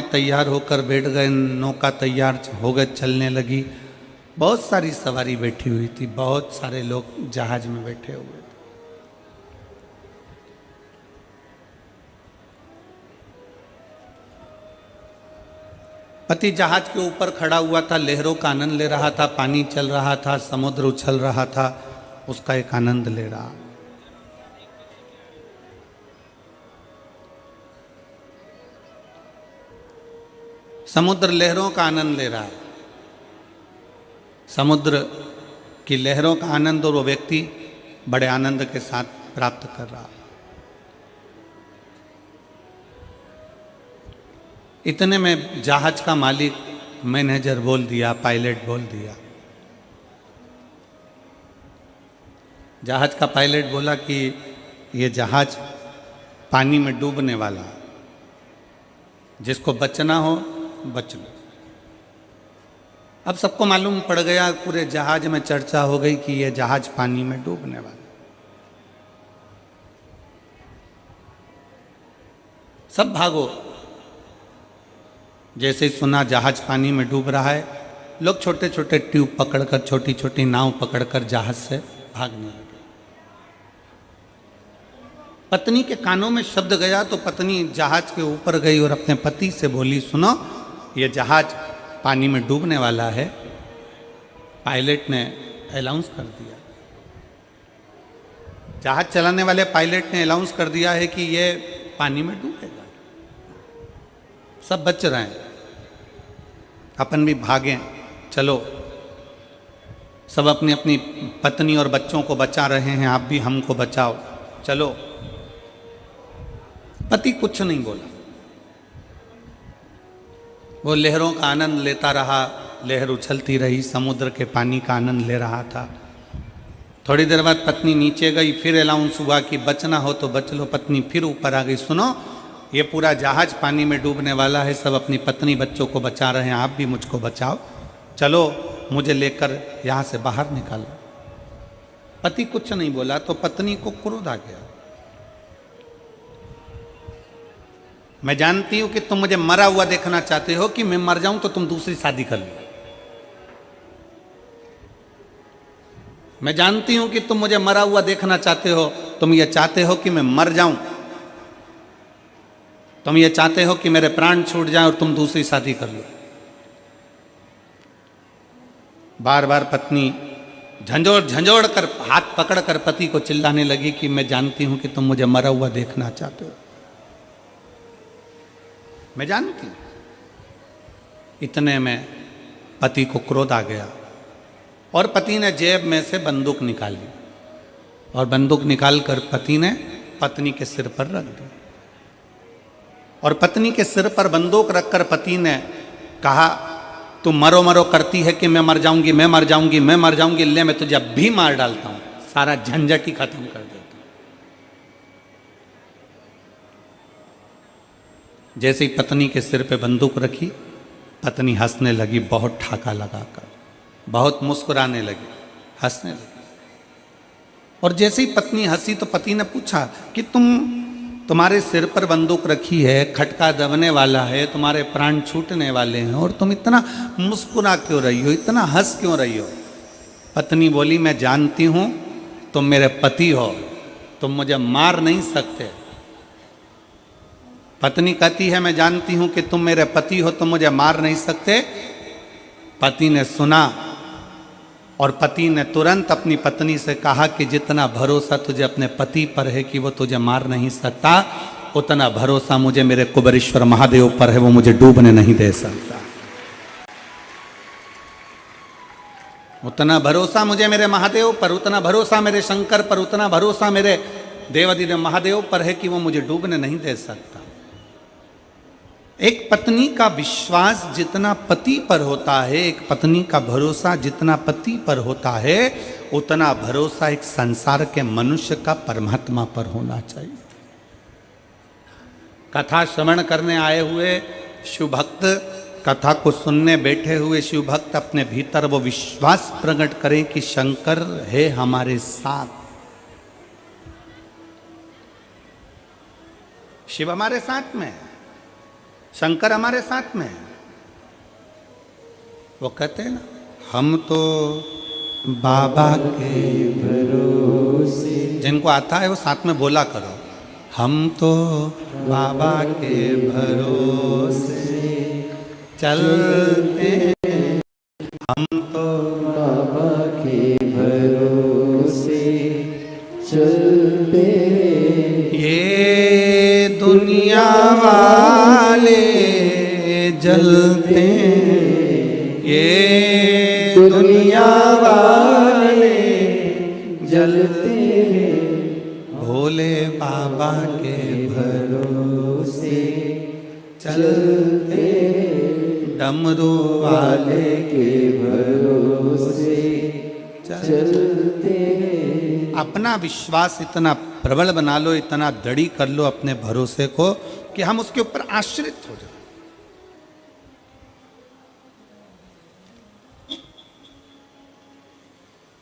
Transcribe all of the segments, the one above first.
तैयार होकर बैठ गए, नौका तैयार हो गए, चलने लगी। बहुत सारी सवारी बैठी हुई थी, बहुत सारे लोग जहाज में बैठे हुए थे। पति जहाज के ऊपर खड़ा हुआ था, लहरों का आनंद ले रहा था, पानी चल रहा था, समुद्र उछल रहा था, उसका एक आनंद ले रहा। समुद्र लहरों का आनंद ले रहा है, समुद्र की लहरों का आनंद, और वो व्यक्ति बड़े आनंद के साथ प्राप्त कर रहा। इतने में जहाज का मालिक, मैनेजर बोल दिया, पायलट बोल दिया। जहाज का पायलट बोला कि ये जहाज पानी में डूबने वाला है, जिसको बचना हो बच लो। अब सबको मालूम पड़ गया, पूरे जहाज में चर्चा हो गई कि ये जहाज पानी में डूबने वाला। सब भागो। जैसे ही सुना जहाज पानी में डूब रहा है, लोग छोटे छोटे ट्यूब पकड़कर, छोटी छोटी नाव पकड़कर जहाज से भागने लगे। पत्नी के कानों में शब्द गया तो पत्नी जहाज के ऊपर गई और अपने पति से बोली, सुनो, ये जहाज पानी में डूबने वाला है। पायलट ने अनाउंस कर दिया, जहाज चलाने वाले पायलट ने अनाउंस कर दिया है कि ये पानी में डूबेगा। सब बच रहे हैं, अपन भी भागें, चलो। सब अपनी अपनी पत्नी और बच्चों को बचा रहे हैं, आप भी हमको बचाओ, चलो। पति कुछ नहीं बोला, वो लहरों का आनंद लेता रहा, लहर उछलती रही, समुद्र के पानी का आनंद ले रहा था। थोड़ी देर बाद पत्नी नीचे गई, फिर अनाउंस हुआ कि बचना हो तो बच लो। पत्नी फिर ऊपर आ गई, सुनो, ये पूरा जहाज पानी में डूबने वाला है, सब अपनी पत्नी बच्चों को बचा रहे हैं, आप भी मुझको बचाओ, चलो मुझे लेकर यहाँ से बाहर निकालो। पति कुछ नहीं बोला तो पत्नी को क्रोध आ गया। मैं जानती हूं कि तुम मुझे मरा हुआ देखना चाहते हो, कि मैं मर जाऊं तो तुम दूसरी शादी कर लो। मैं जानती हूं कि तुम मुझे मरा हुआ देखना चाहते हो, तुम ये चाहते हो कि मैं मर जाऊं, तुम ये चाहते हो कि मेरे प्राण छूट जाएं और तुम दूसरी शादी कर लो। बार बार पत्नी झंझोड़ झंझोड़ कर, हाथ पकड़ कर पति को चिल्लाने लगी कि मैं जानती हूं कि तुम मुझे मरा हुआ देखना चाहते हो, मैं जानती हूं। इतने में पति को क्रोध आ गया और पति ने जेब में से बंदूक निकाली और बंदूक निकालकर पति ने पत्नी के सिर पर रख दी। और पत्नी के सिर पर बंदूक रखकर पति ने कहा, तू मरो मरो करती है कि मैं मर जाऊंगी, मैं मर जाऊंगी, मैं मर जाऊंगी, ले मैं तुझे अब भी मार डालता हूं, सारा झंझट ही खत्म कर देता हूं। जैसे ही पत्नी के सिर पे बंदूक रखी, पत्नी हंसने लगी, बहुत ठाका लगाकर, बहुत मुस्कुराने लगी, हंसने लगी। और जैसे ही पत्नी हंसी तो पति ने पूछा कि तुम्हारे सिर पर बंदूक रखी है, खटका दबने वाला है, तुम्हारे प्राण छूटने वाले हैं, और तुम इतना मुस्कुरा क्यों रही हो, इतना हंस क्यों रही हो? पत्नी बोली, मैं जानती हूं तुम मेरे पति हो, तुम मुझे मार नहीं सकते। पत्नी कहती है, मैं जानती हूं कि तुम मेरे पति हो, तुम मुझे मार नहीं सकते। पति ने सुना और पति ने तुरंत अपनी पत्नी से कहा कि जितना भरोसा तुझे अपने पति पर है कि वो तुझे मार नहीं सकता, उतना भरोसा मुझे मेरे कुबेरेश्वर महादेव पर है, वो मुझे डूबने नहीं दे सकता। उतना भरोसा मुझे मेरे महादेव पर, उतना भरोसा मेरे शंकर पर, उतना भरोसा मेरे देवादिदेव महादेव पर है कि वो मुझे डूबने नहीं दे सकता। एक पत्नी का विश्वास जितना पति पर होता है, एक पत्नी का भरोसा जितना पति पर होता है, उतना भरोसा एक संसार के मनुष्य का परमात्मा पर होना चाहिए। कथा श्रवण करने आए हुए शिव भक्त, कथा को सुनने बैठे हुए शिव भक्त अपने भीतर वो विश्वास प्रकट करें कि शंकर है हमारे साथ, शिव हमारे साथ में है। शंकर हमारे साथ में है। वो कहते हैं ना, हम तो बाबा के भरोसे, जिनको आता है वो साथ में बोला करो, हम तो बाबा के भरोसे चलते, हम तो बाबा के भरोसे चलते, ये दुनिया वाले जलते, ये दुनिया वाले जलते, भोले बाबा के भरोसे चलते, डमरू वाले के भरोसे चलते। अपना विश्वास इतना प्रबल बना लो, इतना दृढ़ कर लो अपने भरोसे को कि हम उसके ऊपर आश्रित हो जाए।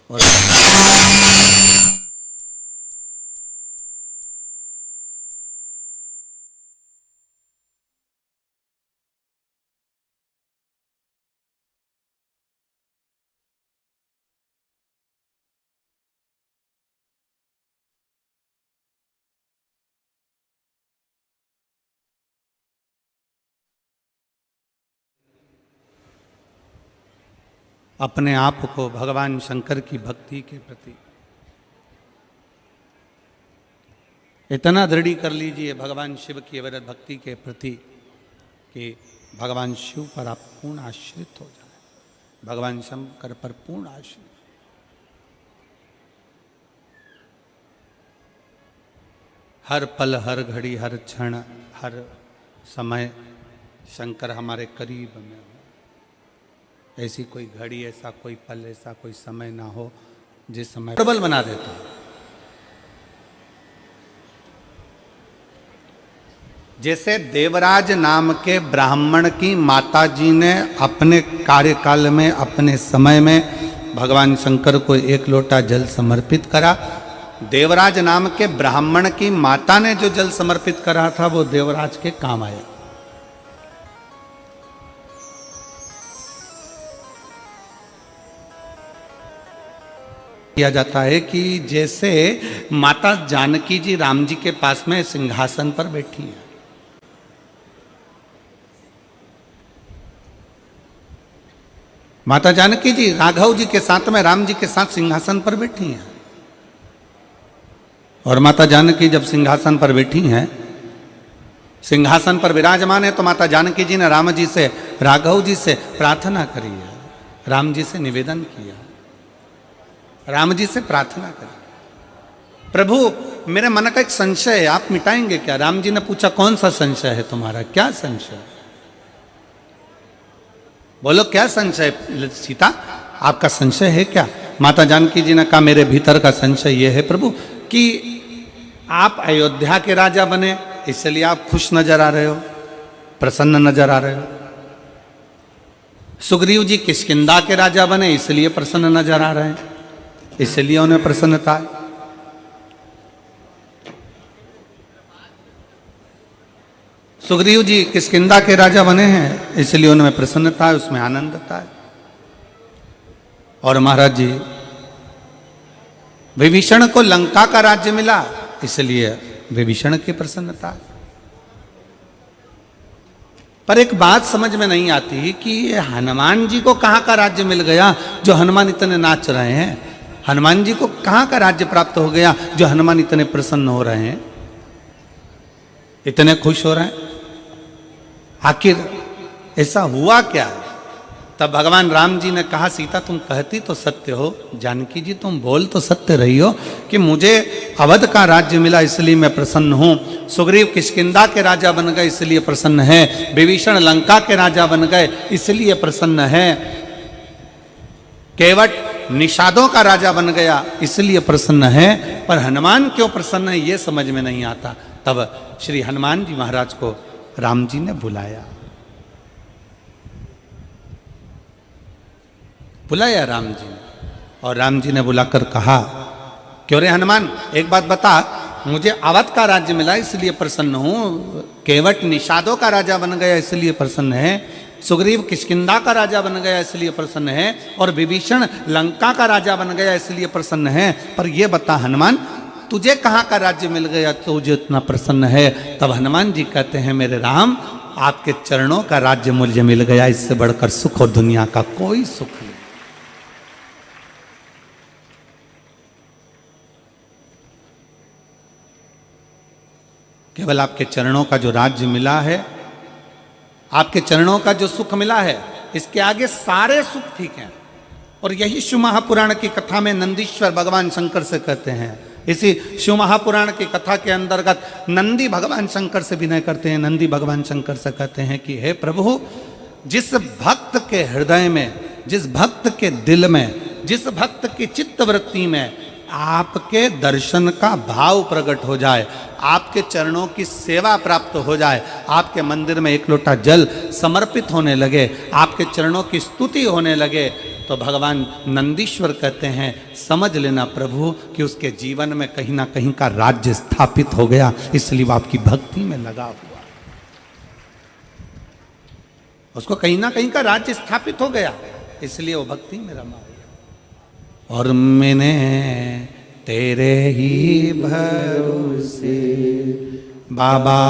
और अपने आप को भगवान शंकर की भक्ति के प्रति इतना दृढ़ कर लीजिए, भगवान शिव की अविरत भक्ति के प्रति, कि भगवान शिव पर आप पूर्ण आश्रित हो जाए, भगवान शंकर पर पूर्ण आश्रित। हर पल, हर घड़ी, हर क्षण, हर समय शंकर हमारे करीब में हो। ऐसी कोई घड़ी, ऐसा कोई पल, ऐसा कोई समय ना हो जिस समय प्रबल बना देता है। जैसे देवराज नाम के ब्राह्मण की माता जी ने अपने कार्यकाल में, अपने समय में भगवान शंकर को एक लोटा जल समर्पित करा। देवराज नाम के ब्राह्मण की माता ने जो जल समर्पित करा था वो देवराज के काम आया। किया जाता है कि जैसे माता जानकी जी राम जी के पास में सिंहासन पर बैठी हैं, माता जानकी जी राघव जी के साथ में राम जी के साथ सिंहासन पर बैठी हैं। और माता जानकी जब सिंहासन पर बैठी हैं, सिंहासन पर विराजमान है, तो माता जानकी जी ने राम जी से, राघव जी से प्रार्थना करी है, राम जी से निवेदन किया, राम जी से प्रार्थना करी, प्रभु मेरे मन का एक संशय है, आप मिटाएंगे क्या? राम जी ने पूछा, कौन सा संशय है तुम्हारा, क्या संशय? बोलो क्या संशय सीता, आपका संशय है क्या? माता जानकी जी ने कहा, मेरे भीतर का संशय यह है प्रभु कि आप अयोध्या के राजा बने, इसलिए आप खुश नजर आ रहे हो, प्रसन्न नजर आ रहे हो। सुग्रीव जी किष्किंधा के राजा बने, इसलिए प्रसन्न नजर आ रहे हैं, इसलिए उन्हें प्रसन्नता है। सुग्रीव जी किष्किंधा के राजा बने हैं, इसलिए उनमें प्रसन्नता है, उसमें आनंदता है। और महाराज जी विभीषण को लंका का राज्य मिला, इसलिए विभीषण की प्रसन्नता है। पर एक बात समझ में नहीं आती कि ये हनुमान जी को कहां का राज्य मिल गया जो हनुमान इतने नाच रहे हैं? हनुमान जी को कहां का राज्य प्राप्त हो गया जो हनुमान इतने प्रसन्न हो रहे हैं, इतने खुश हो रहे हैं? आखिर ऐसा हुआ क्या? तब भगवान राम जी ने कहा, सीता तुम कहती तो सत्य हो, जानकी जी तुम बोल तो सत्य रही हो कि मुझे अवध का राज्य मिला इसलिए मैं प्रसन्न हूं, सुग्रीव किष्किंधा के राजा बन गए इसलिए प्रसन्न है, विभीषण लंका के राजा बन गए इसलिए प्रसन्न है, केवट निषादों का राजा बन गया इसलिए प्रसन्न है, पर हनुमान क्यों प्रसन्न है ये समझ में नहीं आता। तब श्री हनुमान जी महाराज को राम जी ने बुलाया राम जी ने, और राम जी ने बुलाकर कहा, क्यों रे हनुमान, एक बात बता, मुझे अवध का राज्य मिला इसलिए प्रसन्न हूं, केवट निषादों का राजा बन गया इसलिए प्रसन्न है, सुग्रीव किष्किंधा का राजा बन गया इसलिए प्रसन्न है, और विभीषण लंका का राजा बन गया इसलिए प्रसन्न है। पर ये बता हनुमान, तुझे कहाँ का राज्य मिल गया तुझे इतना प्रसन्न है? तब हनुमान जी कहते हैं, मेरे राम, आपके चरणों का राज्य मुझे मिल गया, इससे बढ़कर सुख और दुनिया का कोई सुख नहीं। केवल आपके चरणों का जो राज्य मिला है, आपके चरणों का जो सुख मिला है, इसके आगे सारे सुख ठीक हैं। और यही शिव महापुराण की कथा में नंदीश्वर भगवान शंकर से कहते हैं, इसी शिव महापुराण की कथा के अंतर्गत नंदी भगवान शंकर से विनय करते हैं। नंदी भगवान शंकर से कहते हैं कि हे प्रभु, जिस भक्त के हृदय में, जिस भक्त के दिल में, जिस भक्त की चित्तवृत्ति में आपके दर्शन का भाव प्रकट हो जाए, आपके चरणों की सेवा प्राप्त हो जाए, आपके मंदिर में एक लोटा जल समर्पित होने लगे, आपके चरणों की स्तुति होने लगे, तो भगवान नंदीश्वर कहते हैं, समझ लेना प्रभु कि उसके जीवन में कहीं ना कहीं का राज्य स्थापित हो गया, इसलिए वो आपकी भक्ति में लगा हुआ, उसको कहीं ना कहीं का राज्य स्थापित हो गया, इसलिए वो भक्ति में रमा हुआ। और मैंने तेरे ही भरोसे बाबा,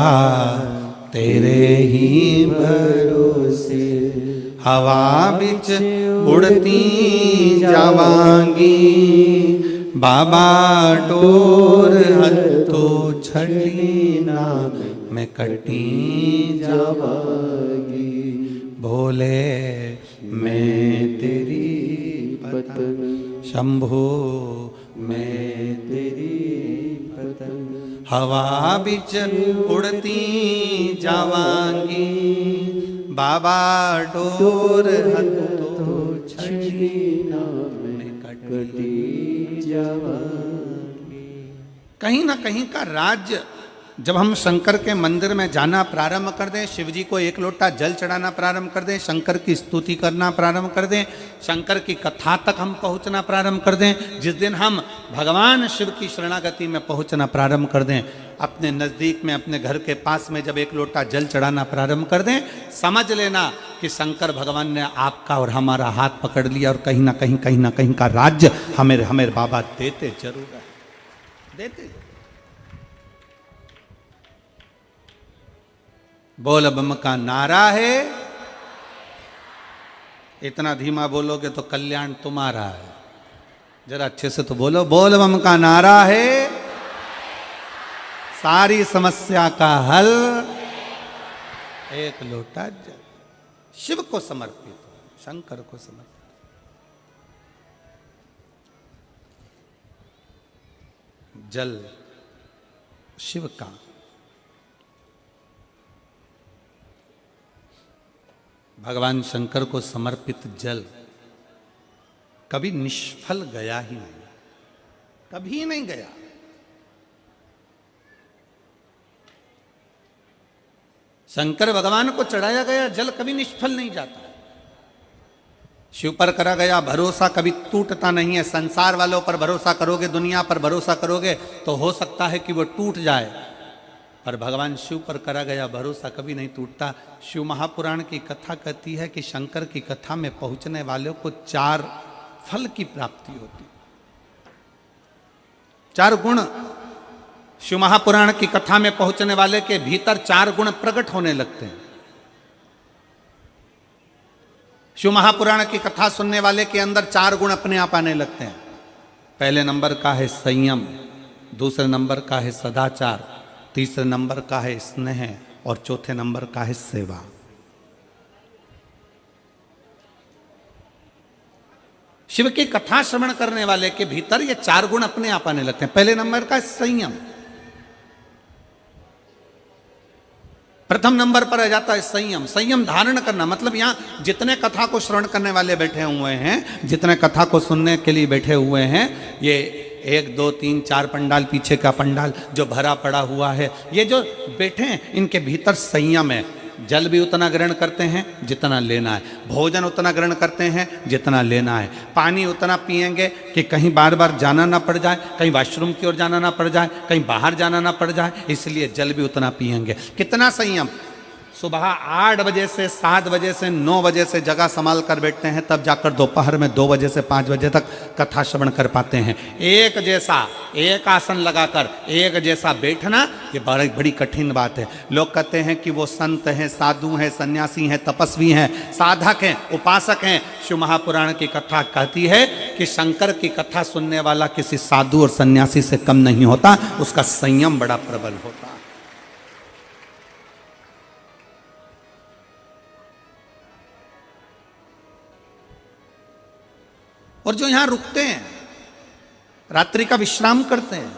तेरे ही भरोसे हवा बिच उड़ती जावांगी, बाबा डोर हथो छड़ी ना मैं कटी जावांगी, भोले मैं तेरी पतंग, शंभो मैं तेरी पतंग, हवा बिच उड़ती जावांगी, बाबा डोर हथो छड़ी ना मैं कटी जावांगी। कहीं ना कहीं का राज्य जब हम शंकर के मंदिर में जाना प्रारंभ कर दें, शिव जी को एक लोटा जल चढ़ाना प्रारंभ कर दें, शंकर की स्तुति करना प्रारंभ कर दें, शंकर की कथा तक हम पहुंचना प्रारंभ कर दें, जिस दिन हम भगवान शिव की शरणागति में पहुंचना प्रारंभ कर दें, अपने नज़दीक में, अपने घर के पास में जब एक लोटा जल चढ़ाना प्रारंभ कर दें, समझ लेना कि शंकर भगवान ने आपका और हमारा हाथ पकड़ लिया, और कहीं ना कहीं का राज्य हमें बाबा देते जरूर है, देते। बोल बम का नारा है, इतना धीमा बोलोगे तो कल्याण तुम्हारा है, जरा अच्छे से तो बोलो, बोल बम का नारा है, सारी समस्या का हल एक लोटा जल, शिव को समर्पित, शंकर को समर्पित। जल शिव का, भगवान शंकर को समर्पित जल कभी निष्फल गया ही नहीं, कभी नहीं गया। शंकर भगवान को चढ़ाया गया जल कभी निष्फल नहीं जाता। शिव पर करा गया भरोसा कभी टूटता नहीं है। संसार वालों पर भरोसा करोगे, दुनिया पर भरोसा करोगे तो हो सकता है कि वो टूट जाए, पर भगवान शिव पर करा गया भरोसा कभी नहीं टूटता। शिव महापुराण की कथा कहती है कि शंकर की कथा में पहुंचने वालों को 4 फल की प्राप्ति होती, 4 गुण। शिव महापुराण की कथा में पहुंचने वाले के भीतर 4 गुण प्रकट होने लगते हैं। शिव महापुराण की कथा सुनने वाले के अंदर 4 गुण अपने आप आने लगते हैं। पहले नंबर का है संयम, दूसरे नंबर का है सदाचार, तीसरे नंबर का है स्नेह और चौथे नंबर का है सेवा। शिव की कथा श्रवण करने वाले के भीतर ये 4 गुण अपने आप आने लगते हैं। पहले नंबर का संयम, प्रथम नंबर पर आ जाता है संयम। संयम धारण करना मतलब यहां जितने कथा को श्रवण करने वाले बैठे हुए हैं, जितने कथा को सुनने के लिए बैठे हुए हैं, ये 1 2 3 4 पंडाल, पीछे का पंडाल जो भरा पड़ा हुआ है, ये जो बैठे हैं इनके भीतर संयम है। जल भी उतना ग्रहण करते हैं जितना लेना है, भोजन उतना ग्रहण करते हैं जितना लेना है, पानी उतना पिएंगे कि कहीं बार बार जाना ना पड़ जाए, कहीं वॉशरूम की ओर जाना ना पड़ जाए, कहीं बाहर जाना ना पड़ जाए, इसलिए जल भी उतना पिएंगे। कितना संयम, सुबह 8 बजे से 7 बजे से 9 बजे से जगह संभाल कर बैठते हैं, तब जाकर दोपहर में 2 बजे से 5 बजे तक कथा श्रवण कर पाते हैं। एक जैसा एक आसन लगाकर एक जैसा बैठना ये बड़ी कठिन बात है। लोग कहते हैं कि वो संत हैं, साधु हैं, सन्यासी हैं, तपस्वी हैं, साधक हैं, उपासक हैं। शिव महापुराण की कथा कहती है कि शंकर की कथा सुनने वाला किसी साधु और सन्यासी से कम नहीं होता, उसका संयम बड़ा प्रबल होता है। और जो यहां रुकते हैं, रात्रि का विश्राम करते हैं,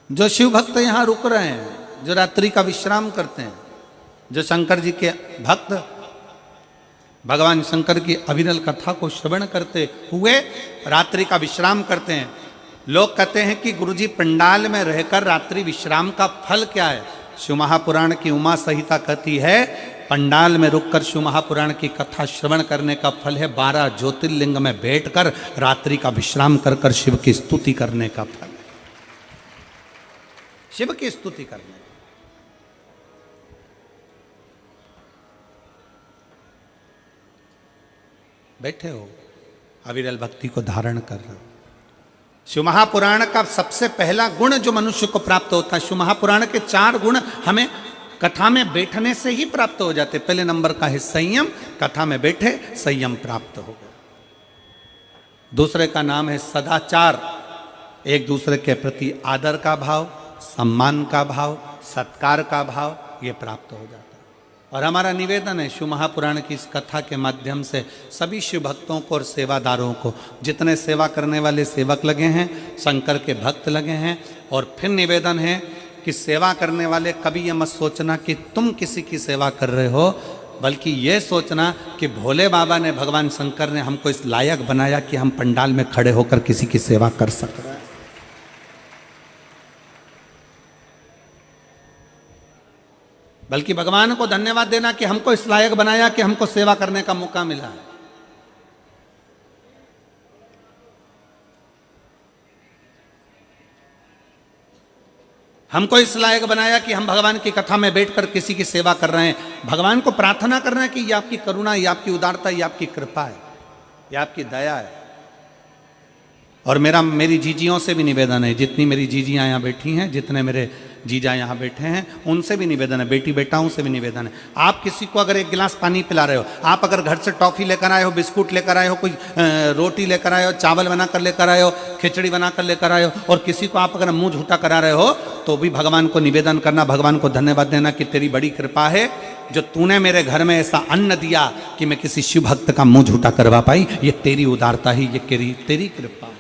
जो शिव भक्त यहां रुक रहे हैं, जो रात्रि का विश्राम करते हैं, जो शंकर जी के भक्त भगवान शंकर की अविरल कथा को श्रवण करते हुए रात्रि का विश्राम करते हैं। लोग कहते हैं कि गुरुजी पंडाल में रहकर रात्रि विश्राम का फल क्या है? शिव महापुराण की उमा संहिता कहती है पंडाल में रुककर शिव महापुराण की कथा श्रवण करने का फल है 12 ज्योतिर्लिंग में बैठकर रात्रि का विश्राम कर कर शिव की स्तुति करने का फल है। शिव की स्तुति करने, बैठे हो, अविरल भक्ति को धारण कर रहे हो। शिव महापुराण का सबसे पहला गुण जो मनुष्य को प्राप्त होता है, शिव महापुराण के 4 गुण हमें कथा में बैठने से ही प्राप्त हो जाते। पहले नंबर का है संयम, कथा में बैठे संयम प्राप्त हो गया। दूसरे का नाम है सदाचार, एक दूसरे के प्रति आदर का भाव, सम्मान का भाव, सत्कार का भाव, ये प्राप्त हो जाता है। और हमारा निवेदन है शिव महापुराण की इस कथा के माध्यम से सभी शिव भक्तों को और सेवादारों को, जितने सेवा करने वाले सेवक लगे हैं, शंकर के भक्त लगे हैं, और फिर निवेदन है कि सेवा करने वाले कभी ये मत सोचना कि तुम किसी की सेवा कर रहे हो, बल्कि ये सोचना कि भोले बाबा ने, भगवान शंकर ने हमको इस लायक बनाया कि हम पंडाल में खड़े होकर किसी की सेवा कर सक रहे हैं। बल्कि भगवान को धन्यवाद देना कि हमको इस लायक बनाया कि हमको सेवा करने का मौका मिला है। हमको इस लायक बनाया कि हम भगवान की कथा में बैठकर किसी की सेवा कर रहे हैं। भगवान को प्रार्थना करना है कि ये आपकी करुणा, ये आपकी उदारता, ये आपकी कृपा है, ये आपकी दया है। और मेरी जीजियों से भी निवेदन है, जितनी मेरी जीजियाँ यहाँ बैठी हैं, जितने मेरे जीजा यहाँ बैठे हैं, उनसे भी निवेदन है, बेटी बेटाओं से भी निवेदन है। आप किसी को अगर एक गिलास पानी पिला रहे हो, आप अगर घर से टॉफ़ी लेकर आए हो, बिस्कुट लेकर आए हो, कोई रोटी लेकर आए हो, चावल बनाकर लेकर आए हो, खिचड़ी बनाकर लेकर आए हो, और किसी को आप अगर मुंह झूठा करा रहे हो, तो भी भगवान को निवेदन करना, भगवान को धन्यवाद देना कि तेरी बड़ी कृपा है जो तूने मेरे घर में ऐसा अन्न दिया कि मैं किसी शिव भक्त का मुंह झूठा करवा पाई। ये तेरी उदारता ही, ये तेरी कृपा है,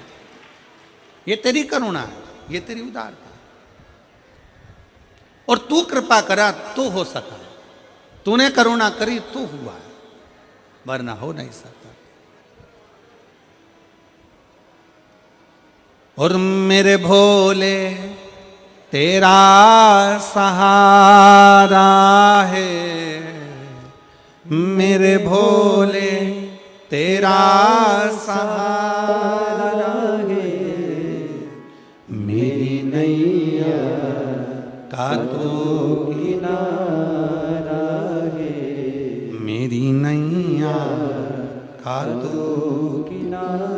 ये तेरी करुणा है, ये तेरी उदारता। और तू कृपा करा तो हो सका, तूने करुणा करी तो हुआ, वरना हो नहीं सकता। और मेरे भोले तेरा सहारा है, मेरे भोले तेरा सहारा है, मेरी नैया का तो किनारा है, मेरी नैया का तो किनारा।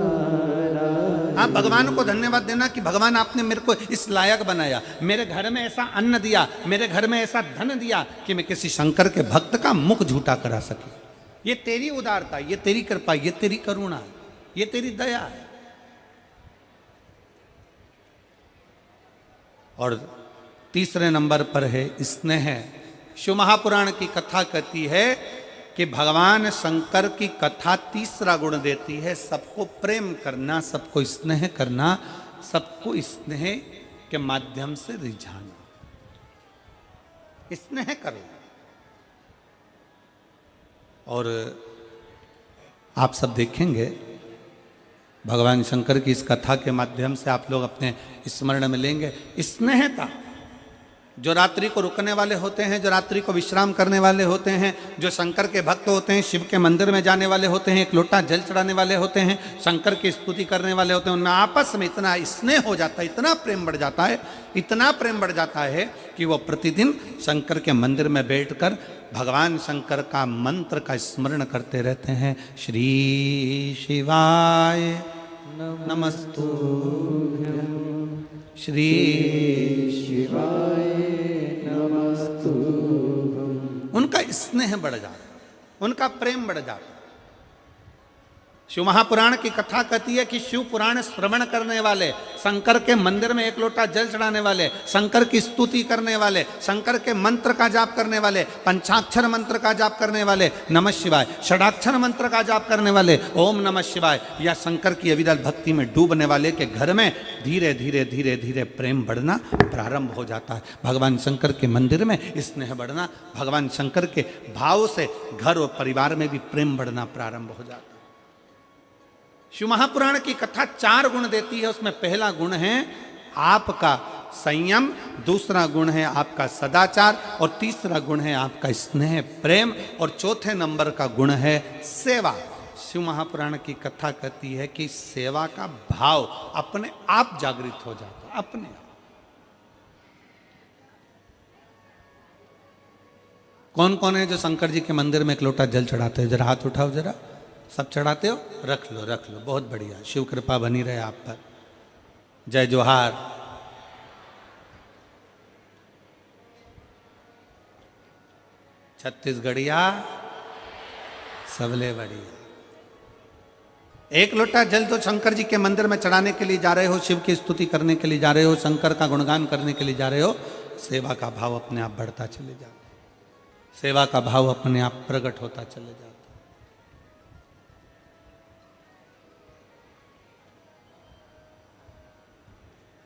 आप भगवान को धन्यवाद देना कि भगवान आपने मेरे को इस लायक बनाया, मेरे घर में ऐसा अन्न दिया, मेरे घर में ऐसा धन दिया कि मैं किसी शंकर के भक्त का मुख झूठा करा सके। ये तेरी उदारता, ये तेरी कृपा, ये तेरी करुणा, ये तेरी दया है। और तीसरे नंबर पर है स्नेह। शिव महापुराण की कथा कहती है कि भगवान शंकर की कथा तीसरा गुण देती है सबको प्रेम करना, सबको स्नेह करना, सबको स्नेह के माध्यम से रिझाना। स्नेह करो, और आप सब देखेंगे भगवान शंकर की इस कथा के माध्यम से आप लोग अपने स्मरण में लेंगे स्नेहता। जो रात्रि को रुकने वाले होते हैं, जो रात्रि को विश्राम करने वाले होते हैं, जो शंकर के भक्त होते हैं, शिव के मंदिर में जाने वाले होते हैं, एक लोटा जल चढ़ाने वाले होते हैं, शंकर की स्तुति करने वाले होते हैं, उनमें आपस में इतना स्नेह हो जाता है, इतना प्रेम बढ़ जाता है, इतना प्रेम बढ़ जाता है कि वो प्रतिदिन शंकर के मंदिर में बैठकर भगवान शंकर का मंत्र का स्मरण करते रहते हैं। श्री शिवाय नमस्तुभ्यं, श्री शिवाय नमस्तुभ्यं। उनका स्नेह बढ़ जाता, उनका प्रेम बढ़ जाता। शिव महापुराण की कथा कहती है कि शिव पुराण श्रवण करने वाले, शंकर के मंदिर में एक लोटा जल चढ़ाने वाले, शंकर की स्तुति करने वाले, शंकर के मंत्र का जाप करने वाले, पंचाक्षर मंत्र का जाप करने वाले, नमः शिवाय, षडाक्षर मंत्र का जाप करने वाले, ओम नमः शिवाय, या शंकर की अविरल भक्ति में डूबने वाले के घर में धीरे धीरे धीरे धीरे प्रेम बढ़ना प्रारंभ हो जाता है। भगवान शंकर के मंदिर में स्नेह बढ़ना, भगवान शंकर के भाव से घर और परिवार में भी प्रेम बढ़ना प्रारंभ हो जाता है। शिव महापुराण की कथा 4 गुण देती है। उसमें पहला गुण है आपका संयम, दूसरा गुण है आपका सदाचार, और तीसरा गुण है आपका स्नेह प्रेम, और चौथे नंबर का गुण है सेवा। शिव महापुराण की कथा कहती है कि सेवा का भाव अपने आप जागृत हो जाता है, अपने आप। कौन कौन है जो शंकर जी के मंदिर में एक लोटा जल चढ़ाते हैं? जरा हाथ उठाओ, जरा। सब चढ़ाते हो? रख लो, रख लो, बहुत बढ़िया। शिव कृपा बनी रहे आप पर। जय जोहार। छत्तीसगढ़िया सबले बढ़िया। एक लोटा जल तो शंकर जी के मंदिर में चढ़ाने के लिए जा रहे हो, शिव की स्तुति करने के लिए जा रहे हो, शंकर का गुणगान करने के लिए जा रहे हो। सेवा का भाव अपने आप बढ़ता चले जाता, सेवा का भाव अपने आप प्रकट होता चले जाता।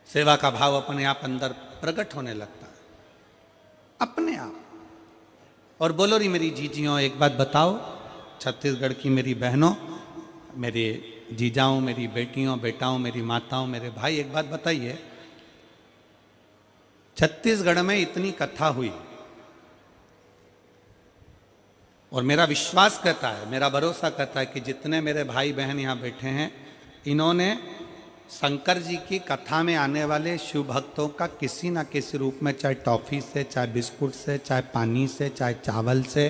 सेवा का भाव अपने आप अंदर प्रकट होने लगता है, अपने आप। और बोलो री मेरी जीजियों, एक बात बताओ, छत्तीसगढ़ की मेरी बहनों, मेरे जीजाओं, मेरी बेटियों, बेटाओं, मेरी माताओं, मेरे भाई, एक बात बताइए, छत्तीसगढ़ में इतनी कथा हुई और मेरा विश्वास कहता है, मेरा भरोसा कहता है कि जितने मेरे भाई बहन यहाँ बैठे हैं, इन्होंने शंकर जी की कथा में आने वाले शिव भक्तों का किसी ना किसी रूप में, चाहे टॉफी से, चाहे बिस्कुट से, चाहे पानी से, चाहे चावल से,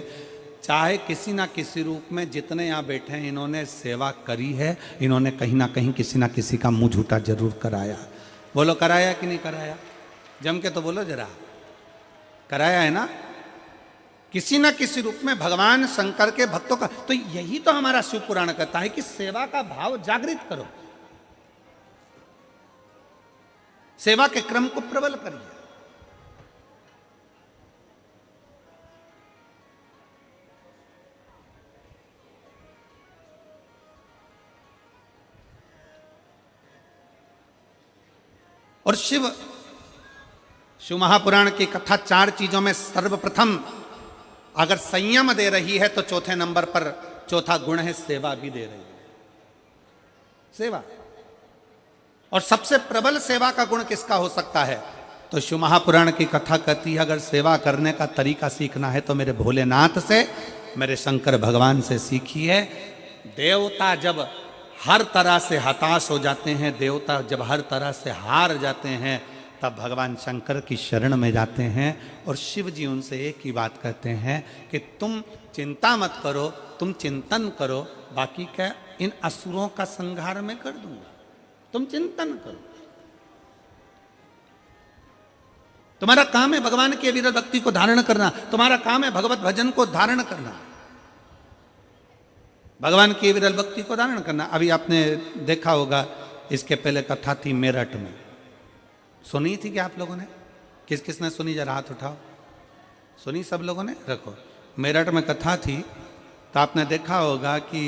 चाहे किसी ना किसी रूप में, जितने यहाँ बैठे हैं इन्होंने सेवा करी है। इन्होंने कहीं ना कहीं किसी ना किसी का मुंह झूठा जरूर कराया। बोलो कराया कि नहीं कराया? जम के तो बोलो जरा, कराया है ना? किसी ना किसी रूप में भगवान शंकर के भक्तों का। तो यही तो हमारा शिव पुराण कहता है कि सेवा का भाव जागृत करो, सेवा के क्रम को प्रबल करिए। और शिव महापुराण की कथा 4 चीजों में सर्वप्रथम अगर संयम दे रही है तो चौथे नंबर पर चौथा गुण है सेवा भी दे रही है, सेवा। और सबसे प्रबल सेवा का गुण किसका हो सकता है? तो शिव महापुराण की कथा कहती है अगर सेवा करने का तरीका सीखना है तो मेरे भोलेनाथ से, मेरे शंकर भगवान से सीखिए। देवता जब हर तरह से हताश हो जाते हैं, देवता जब हर तरह से हार जाते हैं, तब भगवान शंकर की शरण में जाते हैं। और शिव जी उनसे एक ही बात कहते हैं कि तुम चिंता मत करो, तुम चिंतन करो, बाकी क्या इन असुरों का संहार मैं कर दूंगा, तुम चिंतन करो। तुम्हारा काम है भगवान की अविरल भक्ति को धारण करना, तुम्हारा काम है भगवत भजन को धारण करना, भगवान की अविरल भक्ति को धारण करना। अभी आपने देखा होगा, इसके पहले कथा थी मेरठ में, सुनी थी क्या आप लोगों ने? किस किस ने सुनी? जरा हाथ उठाओ। सुनी सब लोगों ने? रखो। मेरठ में कथा थी तो आपने देखा होगा कि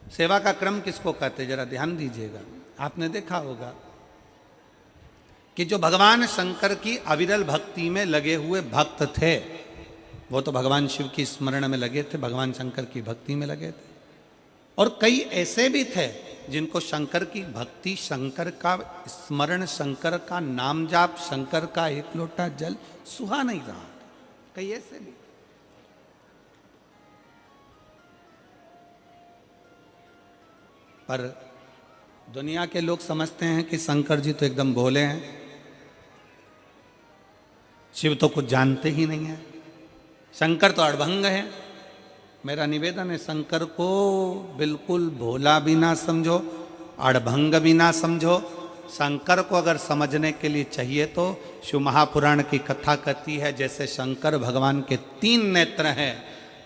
सेवा का क्रम किसको कहते, जरा ध्यान दीजिएगा। आपने देखा होगा कि जो भगवान शंकर की अविरल भक्ति में लगे हुए भक्त थे, वो तो भगवान शिव की स्मरण में लगे थे, भगवान शंकर की भक्ति में लगे थे। और कई ऐसे भी थे जिनको शंकर की भक्ति, शंकर का स्मरण, शंकर का नाम जाप, शंकर का एक लोटा जल सुहा नहीं रहा। कई ऐसे भी। पर दुनिया के लोग समझते हैं कि शंकर जी तो एकदम भोले हैं, शिव तो कुछ जानते ही नहीं है, शंकर तो अड़भंग है। मेरा निवेदन है, शंकर को बिल्कुल भोला भी ना समझो, अड़भंग भी ना समझो। शंकर को अगर समझने के लिए चाहिए तो शिव महापुराण की कथा कहती है, जैसे शंकर भगवान के 3 नेत्र हैं,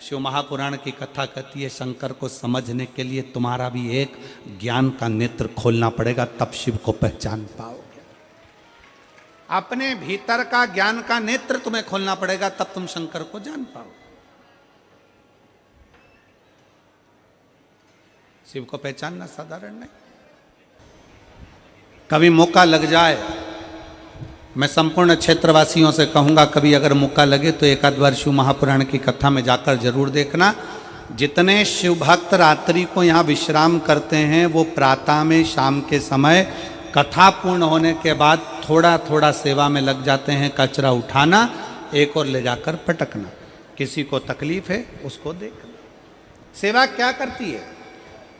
शिव महापुराण की कथा कहती है शंकर को समझने के लिए तुम्हारा भी एक ज्ञान का नेत्र खोलना पड़ेगा, तब शिव को पहचान पाओगे। अपने भीतर का ज्ञान का नेत्र तुम्हें खोलना पड़ेगा, तब तुम शंकर को जान पाओगे। शिव को पहचानना साधारण नहीं। कभी मौका लग जाए, मैं संपूर्ण क्षेत्रवासियों से कहूंगा, कभी अगर मौका लगे तो एक आध बार शिव महापुराण की कथा में जाकर जरूर देखना। जितने शिव भक्त रात्रि को यहाँ विश्राम करते हैं, वो प्रातः में, शाम के समय कथा पूर्ण होने के बाद थोड़ा थोड़ा सेवा में लग जाते हैं। कचरा उठाना, एक और ले जाकर पटकना। किसी को तकलीफ है उसको देखना। सेवा क्या करती है?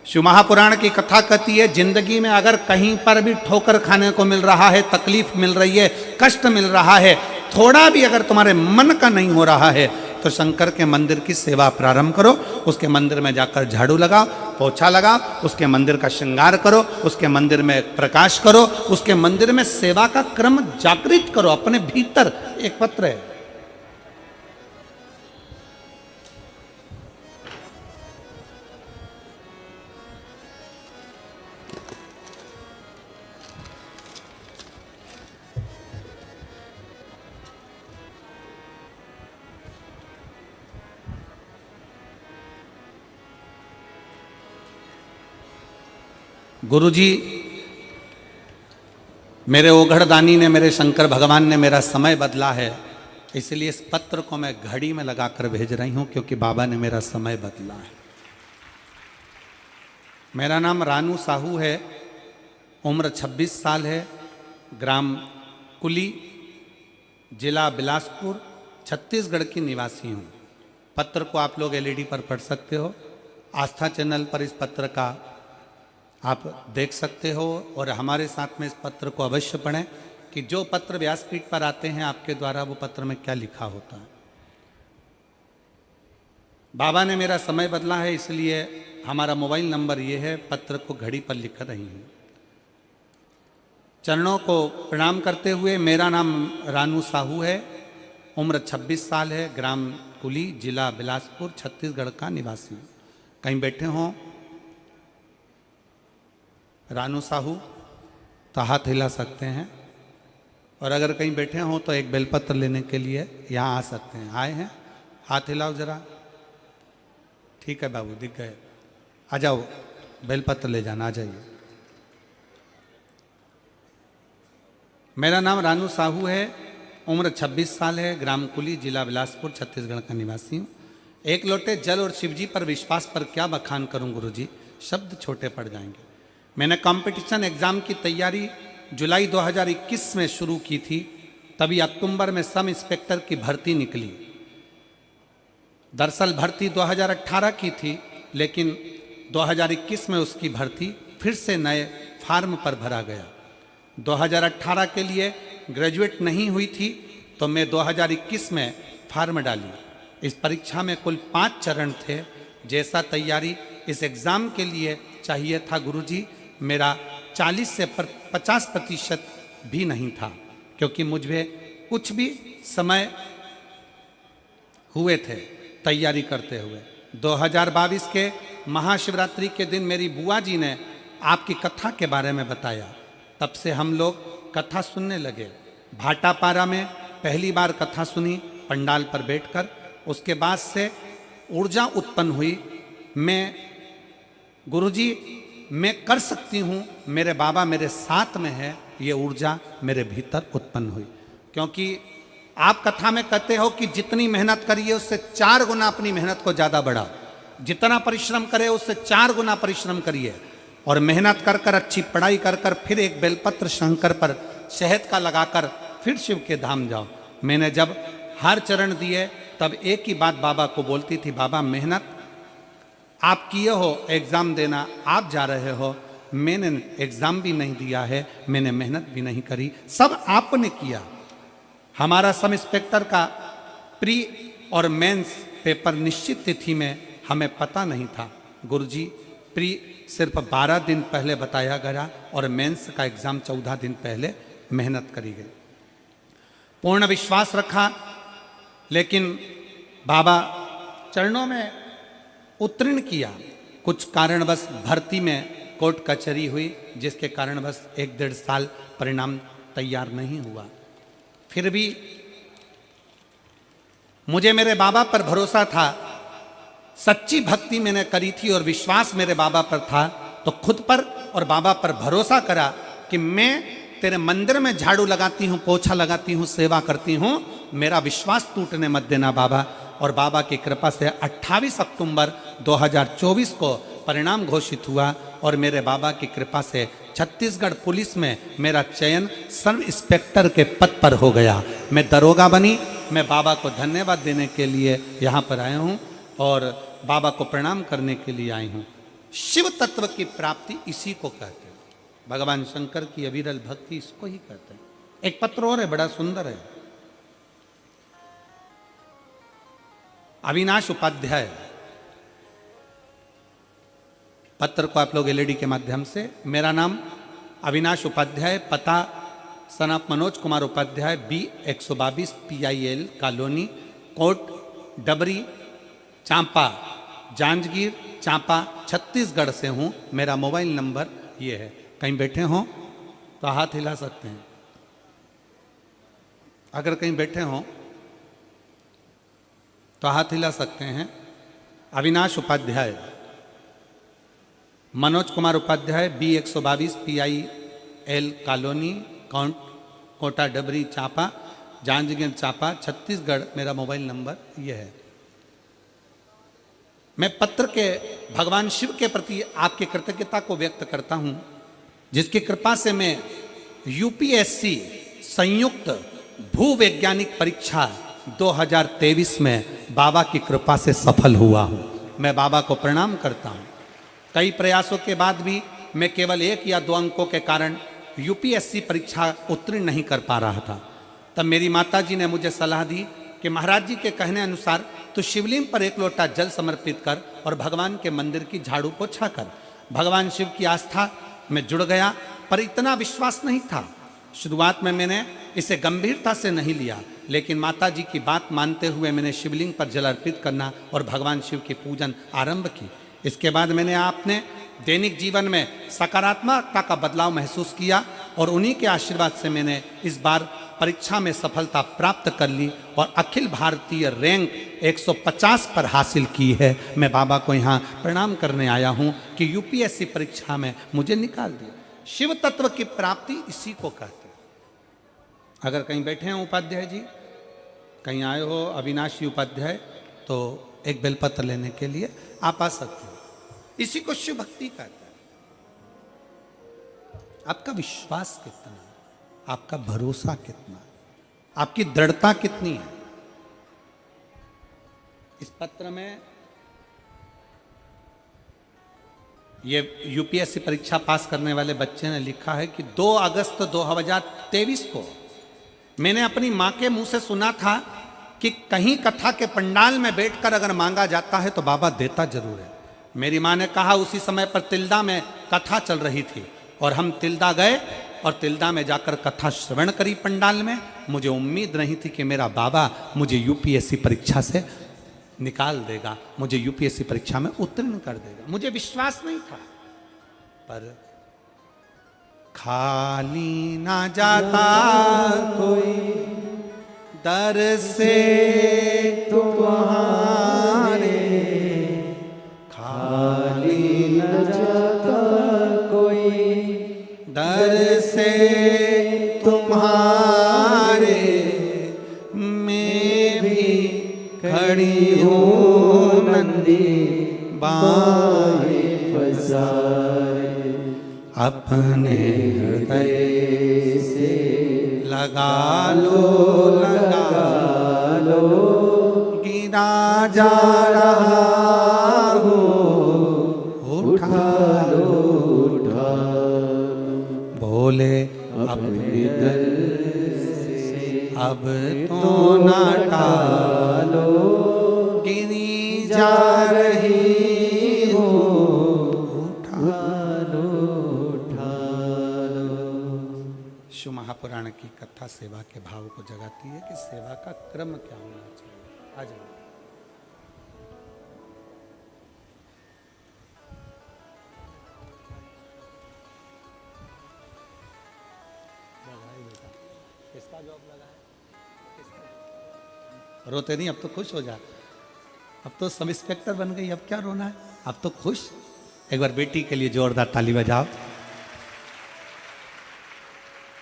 शिव महापुराण की कथा कहती है, जिंदगी में अगर कहीं पर भी ठोकर खाने को मिल रहा है, तकलीफ मिल रही है, कष्ट मिल रहा है, थोड़ा भी अगर तुम्हारे मन का नहीं हो रहा है, तो शंकर के मंदिर की सेवा प्रारंभ करो। उसके मंदिर में जाकर झाड़ू लगाओ, पोछा लगाओ, उसके मंदिर का श्रृंगार करो, उसके मंदिर में प्रकाश करो, उसके मंदिर में सेवा का क्रम जागृत करो। अपने भीतर एक पत्र है, गुरुजी मेरे ओघड़दानी ने, मेरे शंकर भगवान ने मेरा समय बदला है, इसलिए इस पत्र को मैं घड़ी में लगाकर भेज रही हूं, क्योंकि बाबा ने मेरा समय बदला है। मेरा नाम रानू साहू है, उम्र 26 साल है, ग्राम कुली, जिला बिलासपुर, छत्तीसगढ़ की निवासी हूं। पत्र को आप लोग एलईडी पर पढ़ सकते हो, आस्था चैनल पर इस पत्र का आप देख सकते हो। और हमारे साथ में इस पत्र को अवश्य पढ़ें कि जो पत्र व्यासपीठ पर आते हैं आपके द्वारा, वो पत्र में क्या लिखा होता है। बाबा ने मेरा समय बदला है, इसलिए हमारा मोबाइल नंबर ये है, पत्र को घड़ी पर लिख रही हूँ। चरणों को प्रणाम करते हुए, मेरा नाम रानू साहू है, उम्र 26 साल है, ग्राम कुली, जिला बिलासपुर, छत्तीसगढ़ का निवासी हूँ। कहीं बैठे हों रानू साहू तो हाथ हिला सकते हैं, और अगर कहीं बैठे हों तो एक बेलपत्र लेने के लिए यहाँ आ सकते हैं। आए हैं? हाथ हिलाओ जरा। ठीक है बाबू, दिख गए। आ जाओ, बेलपत्र ले जाना, आ जाइए। मेरा नाम रानू साहू है, उम्र 26 साल है, ग्राम कुली, जिला बिलासपुर, छत्तीसगढ़ का निवासी हूँ। एक लोटे जल और शिवजी पर विश्वास पर क्या बखान करूँ गुरुजी, शब्द छोटे पड़ जाएंगे। मैंने कंपटीशन एग्ज़ाम की तैयारी जुलाई 2021 में शुरू की थी, तभी अक्टूबर में सब इंस्पेक्टर की भर्ती निकली। दरअसल भर्ती 2018 की थी, लेकिन 2021 में उसकी भर्ती फिर से नए फार्म पर भरा गया। 2018 के लिए ग्रेजुएट नहीं हुई थी, तो मैं 2021 में फार्म डाली। इस परीक्षा में कुल 5 चरण थे। जैसा तैयारी इस एग्ज़ाम के लिए चाहिए था गुरुजी, मेरा 40 से 50% भी नहीं था, क्योंकि मुझे कुछ भी समय हुए थे तैयारी करते हुए। 2022 के महाशिवरात्रि के दिन मेरी बुआ जी ने आपकी कथा के बारे में बताया, तब से हम लोग कथा सुनने लगे। भाटापारा में पहली बार कथा सुनी पंडाल पर बैठकर, उसके बाद से ऊर्जा उत्पन्न हुई। मैं गुरुजी मैं कर सकती हूँ, मेरे बाबा मेरे साथ में है, ये ऊर्जा मेरे भीतर उत्पन्न हुई। क्योंकि आप कथा में कहते हो कि जितनी मेहनत करिए उससे 4 गुना अपनी मेहनत को ज्यादा बढ़ाओ, जितना परिश्रम करे उससे 4 गुना परिश्रम करिए, और मेहनत कर कर अच्छी पढ़ाई कर कर फिर एक बेलपत्र शंकर पर शहद का लगाकर फिर शिव के धाम जाओ। मैंने जब हर चरण दिए तब एक ही बात बाबा को बोलती थी, बाबा मेहनत आप किए हो, एग्जाम देना आप जा रहे हो, मैंने एग्जाम भी नहीं दिया है, मैंने मेहनत भी नहीं करी, सब आपने किया। हमारा सब इंस्पेक्टर का प्री और मेंस पेपर निश्चित तिथि में हमें पता नहीं था गुरुजी, प्री सिर्फ 12 दिन पहले बताया गया और मेंस का एग्जाम 14 दिन पहले मेहनत करी गई। पूर्ण विश्वास रखा, लेकिन बाबा चरणों में उत्तीर्ण किया। कुछ कारणवश भर्ती में कोर्ट कचहरी हुई, जिसके कारणवश 1-1.5 साल परिणाम तैयार नहीं हुआ। फिर भी मुझे मेरे बाबा पर भरोसा था, सच्ची भक्ति मैंने करी थी और विश्वास मेरे बाबा पर था, तो खुद पर और बाबा पर भरोसा करा कि मैं तेरे मंदिर में झाड़ू लगाती हूँ, पोछा लगाती हूँ, सेवा करती हूँ, मेरा विश्वास टूटने मत देना बाबा। और बाबा की कृपा से 28 अक्टूबर 2024 को परिणाम घोषित हुआ और मेरे बाबा की कृपा से छत्तीसगढ़ पुलिस में मेरा चयन सब इंस्पेक्टर के पद पर हो गया। मैं दरोगा बनी। मैं बाबा को धन्यवाद देने के लिए यहाँ पर आया हूँ और बाबा को प्रणाम करने के लिए आई हूँ। शिव तत्व की प्राप्ति इसी को कहते हैं, भगवान शंकर की अविरल भक्ति इसको ही कहते हैं। एक पत्र और है, बड़ा सुंदर है, अविनाश उपाध्याय। पत्र को आप लोग एलईडी के माध्यम से, मेरा नाम अविनाश उपाध्याय, पता सनाप Manoj Kumar Upadhyay, B122 PIL colony, Kot Dabri, Champa, Janjgir Champa, Chhattisgarh से हूँ। मेरा मोबाइल नंबर ये है। कहीं बैठे हों तो हाथ हिला सकते हैं, अगर कहीं बैठे हों तो हाथ हिला सकते हैं। Avinash Upadhyay, Manoj Kumar Upadhyay, B122 PIL colony, Kota Dabri Champa, Janjgir Champa, Chhattisgarh. मेरा मोबाइल नंबर ये है। मैं पत्र के भगवान शिव के प्रति आपकी कृतज्ञता को व्यक्त करता हूं, जिसकी कृपा से मैं UPSC संयुक्त भूवैज्ञानिक परीक्षा 2023 में बाबा की कृपा से सफल हुआ हूं। मैं बाबा को प्रणाम करता हूं। कई प्रयासों के बाद भी मैं केवल 1 या 2 अंकों के कारण UPSC परीक्षा उत्तीर्ण नहीं कर पा रहा था। तब मेरी माता जी ने मुझे सलाह दी कि महाराज जी के कहने अनुसार तो शिवलिंग पर 1 लोटा जल समर्पित कर और भगवान के मंदिर की झाड़ू पोछा कर। भगवान शिव की आस्था में जुड़ गया, पर इतना विश्वास नहीं था। शुरुआत में मैंने इसे गंभीरता से नहीं लिया, लेकिन माता जी की बात मानते हुए मैंने शिवलिंग पर जल अर्पित करना और भगवान शिव की पूजन आरंभ की। इसके बाद मैंने अपने दैनिक जीवन में सकारात्मकता का बदलाव महसूस किया और उन्हीं के आशीर्वाद से मैंने इस बार परीक्षा में सफलता प्राप्त कर ली और अखिल भारतीय रैंक 150 पर हासिल की है। मैं बाबा को यहाँ प्रणाम करने आया हूँ कि UPSC परीक्षा में मुझे निकाल दिया। शिव तत्व की प्राप्ति इसी को कहते हैं। अगर कहीं बैठे हैं उपाध्याय जी, कहीं आए हो अविनाशी उपाध्याय, तो एक बेलपत्र लेने के लिए आप आ सकते हो। इसी को शिव भक्ति कहते हैं। आपका विश्वास कितना है, आपका भरोसा कितना है, आपकी दृढ़ता कितनी है। इस पत्र में ये UPSC परीक्षा पास करने वाले बच्चे ने लिखा है कि 2 अगस्त 2023 को मैंने अपनी मां के मुंह से सुना था कि कहीं कथा के पंडाल में बैठकर अगर मांगा जाता है तो बाबा देता जरूर है। मेरी मां ने कहा, उसी समय पर तिल्दा में कथा चल रही थी और हम तिल्दा गए और तिल्दा में जाकर कथा श्रवण करी पंडाल में। मुझे उम्मीद नहीं थी कि मेरा बाबा मुझे UPSC परीक्षा से निकाल देगा, मुझे UPSC परीक्षा में उत्तीर्ण कर देगा। मुझे विश्वास नहीं था, पर खाली ना जाता कोई दर से तुम्हारे, खाली न जाता कोई दर से तुम्हारे, बाहें पसारे, अपने हृदय से लगा लो, लगा लो, गिरा जा रहा हूँ, उठा लो, उठा बोले अपने दर से अब तो न टालो, गिरी जा रही हूँ, उठा लो, उठा लो। शिव महापुराण की कथा सेवा के भाव को जगाती है कि सेवा का क्रम क्या होना चाहिए। आ जाओ। किसका जॉब लगा है? रोते नहीं, अब तो खुश हो जा। अब तो सब इंस्पेक्टर बन गई, अब क्या रोना है? अब तो खुश। एक बार बेटी के लिए जोरदार ताली बजाओ।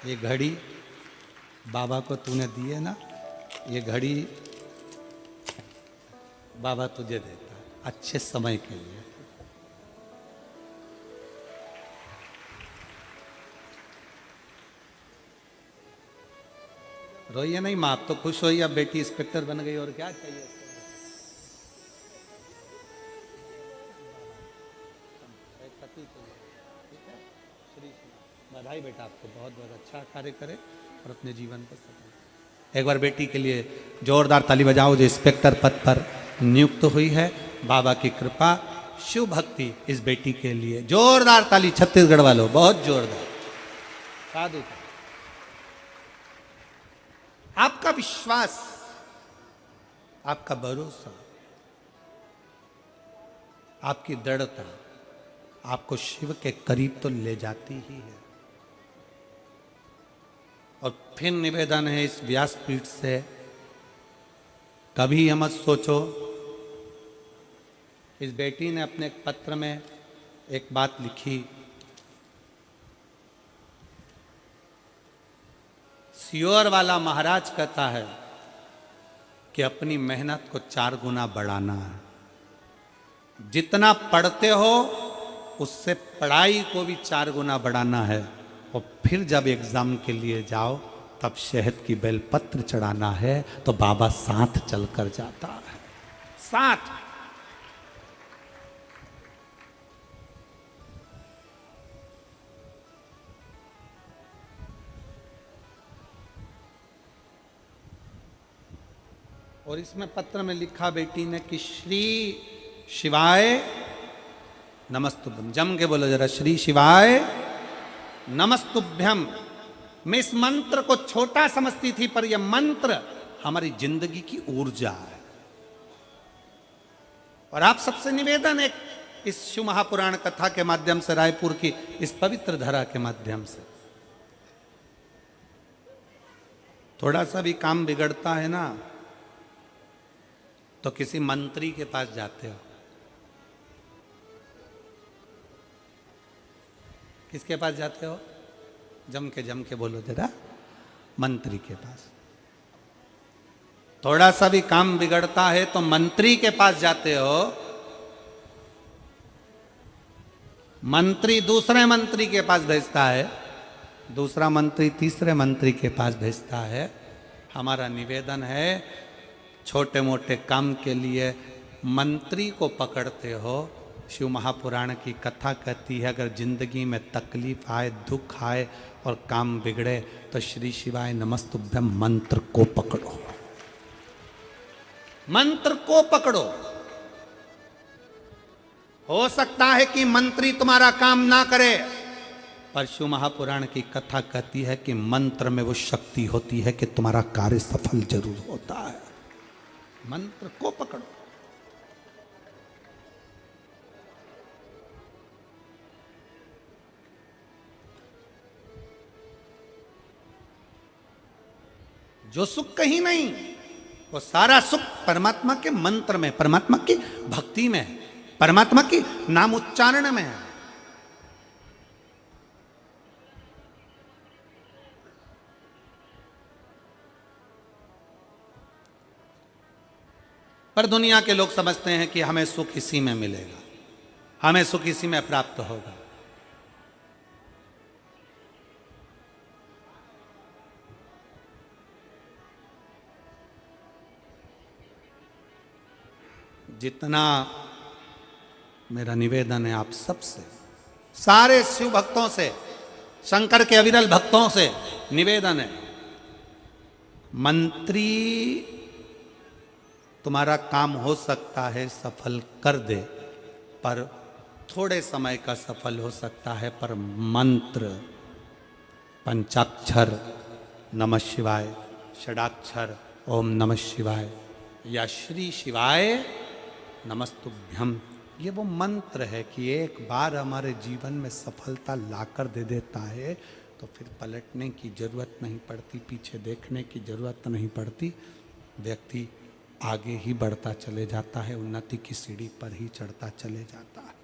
ये घड़ी बाबा को तूने दी है ना, ये घड़ी बाबा तुझे देता है अच्छे समय के लिए। रोइए नहीं माँ, अब तो खुश होइए, अब बेटी इंस्पेक्टर बन गई और क्या चाहिए। बधाई बेटा, आपको बहुत बहुत अच्छा कार्य करे और अपने जीवन को सफल। एक बार बेटी के लिए जोरदार ताली बजाओ, जो इंस्पेक्टर पद पर नियुक्त हुई है। बाबा की कृपा, शिव भक्ति इस बेटी के लिए जोरदार ताली छत्तीसगढ़ वालों, बहुत जोरदार। साधु आपका विश्वास, आपका भरोसा, आपकी दृढ़ता आपको शिव के करीब तो ले जाती ही है। और फिर निवेदन है इस व्यासपीठ से, कभी यह मत सोचो। इस बेटी ने अपने एक पत्र में एक बात लिखी, सियोर वाला महाराज कहता है कि अपनी मेहनत को 4 गुना बढ़ाना है। जितना पढ़ते हो उससे पढ़ाई को भी 4 गुना बढ़ाना है। और फिर जब एग्जाम के लिए जाओ तब शहद की बेलपत्र चढ़ाना है, तो बाबा साथ चलकर जाता है, साथ। और इसमें पत्र में लिखा बेटी ने कि श्री शिवाय नमस्तुभ्यम, जम के बोलो जरा, श्री शिवाय नमस्तुभ्यम। मैं इस मंत्र को छोटा समझती थी, पर यह मंत्र हमारी जिंदगी की ऊर्जा है। और आप सबसे निवेदन है, इस शिव महापुराण कथा के माध्यम से, रायपुर की इस पवित्र धरा के माध्यम से, थोड़ा सा भी काम बिगड़ता है ना, तो किसी मंत्री के पास जाते हो। किसके पास जाते हो? जम के बोलो जरा, मंत्री के पास। थोड़ा सा भी काम बिगड़ता है तो मंत्री के पास जाते हो। मंत्री दूसरे मंत्री के पास भेजता है, दूसरा मंत्री तीसरे मंत्री के पास भेजता है। हमारा निवेदन है, छोटे मोटे काम के लिए मंत्री को पकड़ते हो। शिव महापुराण की कथा कहती है, अगर जिंदगी में तकलीफ आए, दुख आए और काम बिगड़े, तो श्री शिवाय नमस्तुभ्यम मंत्र को पकड़ो, मंत्र को पकड़ो। हो सकता है कि मंत्री तुम्हारा काम ना करे, पर शिव महापुराण की कथा कहती है कि मंत्र में वो शक्ति होती है कि तुम्हारा कार्य सफल जरूर होता है। मंत्र को पकड़ो। जो सुख कहीं नहीं, वो सारा सुख परमात्मा के मंत्र में, परमात्मा की भक्ति में, परमात्मा की नाम उच्चारण में है। पर दुनिया के लोग समझते हैं कि हमें सुख इसी में मिलेगा, हमें सुख इसी में प्राप्त होगा। जितना मेरा निवेदन है आप सबसे, सारे शिव भक्तों से, शंकर के अविरल भक्तों से निवेदन है, मंत्री तुम्हारा काम हो सकता है सफल कर दे, पर थोड़े समय का सफल हो सकता है, पर मंत्र पंचाक्षर नमः शिवाय, षडाक्षर ओम नमः शिवाय या श्री शिवाय नमस्तुभ्यम, ये वो मंत्र है कि एक बार हमारे जीवन में सफलता लाकर दे देता है तो फिर पलटने की जरूरत नहीं पड़ती, पीछे देखने की जरूरत नहीं पड़ती, व्यक्ति आगे ही बढ़ता चले जाता है, उन्नति की सीढ़ी पर ही चढ़ता चले जाता है।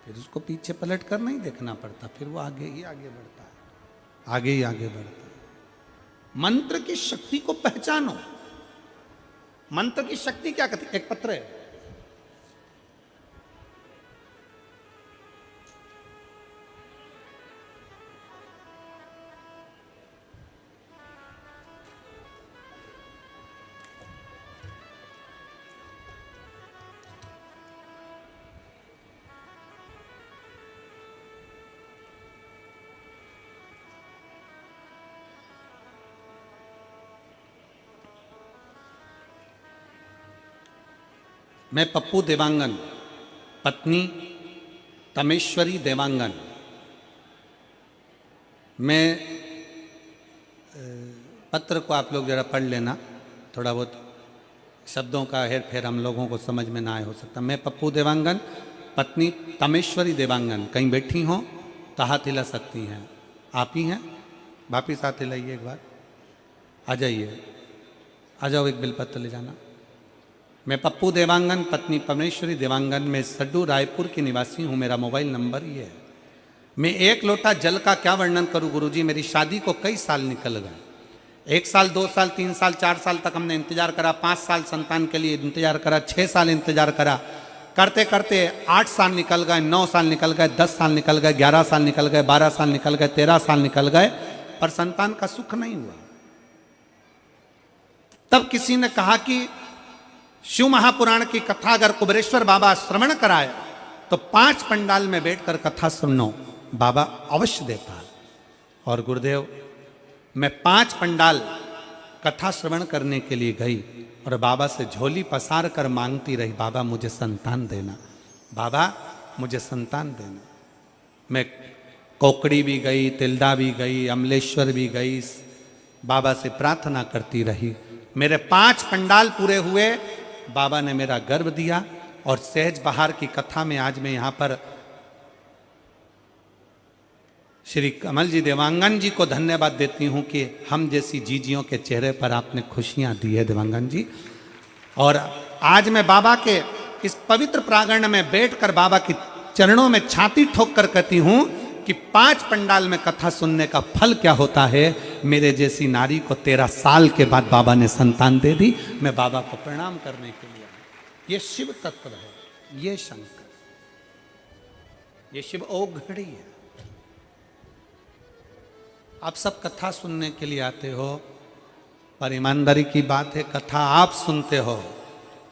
फिर उसको पीछे पलट कर नहीं देखना पड़ता, फिर वो आगे ही आगे बढ़ता है, आगे ही आगे बढ़ता है। मंत्र की शक्ति को पहचानो। मंत्र की शक्ति क्या कहती? एक पत्र है, मैं पप्पू देवांगन, पत्नी तमेश्वरी देवांगन, मैं पत्र को आप लोग जरा पढ़ लेना, थोड़ा बहुत शब्दों का हेर फेर हम लोगों को समझ में ना आए हो सकता। मैं पप्पू देवांगन, पत्नी तमेश्वरी देवांगन, कहीं बैठी हों तो हाथ हिला सकती हैं, आप ही हैं, वापिस हाथ हिलाइए एक बार, आ जाइए, आ जाओ, एक बिलपत्र ले जाना। मैं पप्पू देवांगन, पत्नी परमेश्वरी देवांगन, मैं सड्डू रायपुर की निवासी हूँ, मेरा मोबाइल नंबर ये है। मैं एक लोटा जल का क्या वर्णन करूँ गुरुजी, मेरी शादी को कई साल निकल गए, 1 साल 2 साल 3 साल 4 साल तक हमने इंतजार करा, 5 साल संतान के लिए इंतजार करा, 6 साल इंतजार करा, करते करते 8 साल निकल गए, 9 साल निकल गए, 10 साल निकल गए, 11 साल निकल गए, 12 साल निकल गए, 13 साल निकल गए, पर संतान का सुख नहीं हुआ। तब किसी ने कहा कि शिव महापुराण की कथा अगर कुबेरेश्वर बाबा श्रवण कराए तो 5 पंडाल में बैठकर कथा सुनो, बाबा अवश्य देता है। और गुरुदेव, मैं 5 पंडाल कथा श्रवण करने के लिए गई और बाबा से झोली पसार कर मांगती रही, बाबा मुझे संतान देना, बाबा मुझे संतान देना। मैं कोकड़ी भी गई, तिल्दा भी गई, अमलेश्वर भी गई, बाबा से प्रार्थना करती रही। मेरे 5 पंडाल पूरे हुए, बाबा ने मेरा गर्भ दिया। और सहज बहार की कथा में आज मैं यहाँ पर श्री कमल जी देवांगन जी को धन्यवाद देती हूँ कि हम जैसी जीजियों के चेहरे पर आपने खुशियाँ दी है देवांगन जी। और आज मैं बाबा के इस पवित्र प्रांगण में बैठकर बाबा के चरणों में छाती ठोक कर कहती हूँ कि 5 पंडाल में कथा सुनने का फल क्या होता है। मेरे जैसी नारी को 13 साल के बाद बाबा ने संतान दे दी। मैं बाबा को प्रणाम करने के लिए, ये शिव तत्व है, ये शंकर, ये शिव औघड़ी है। आप सब कथा सुनने के लिए आते हो, पर ईमानदारी की बात है, कथा आप सुनते हो,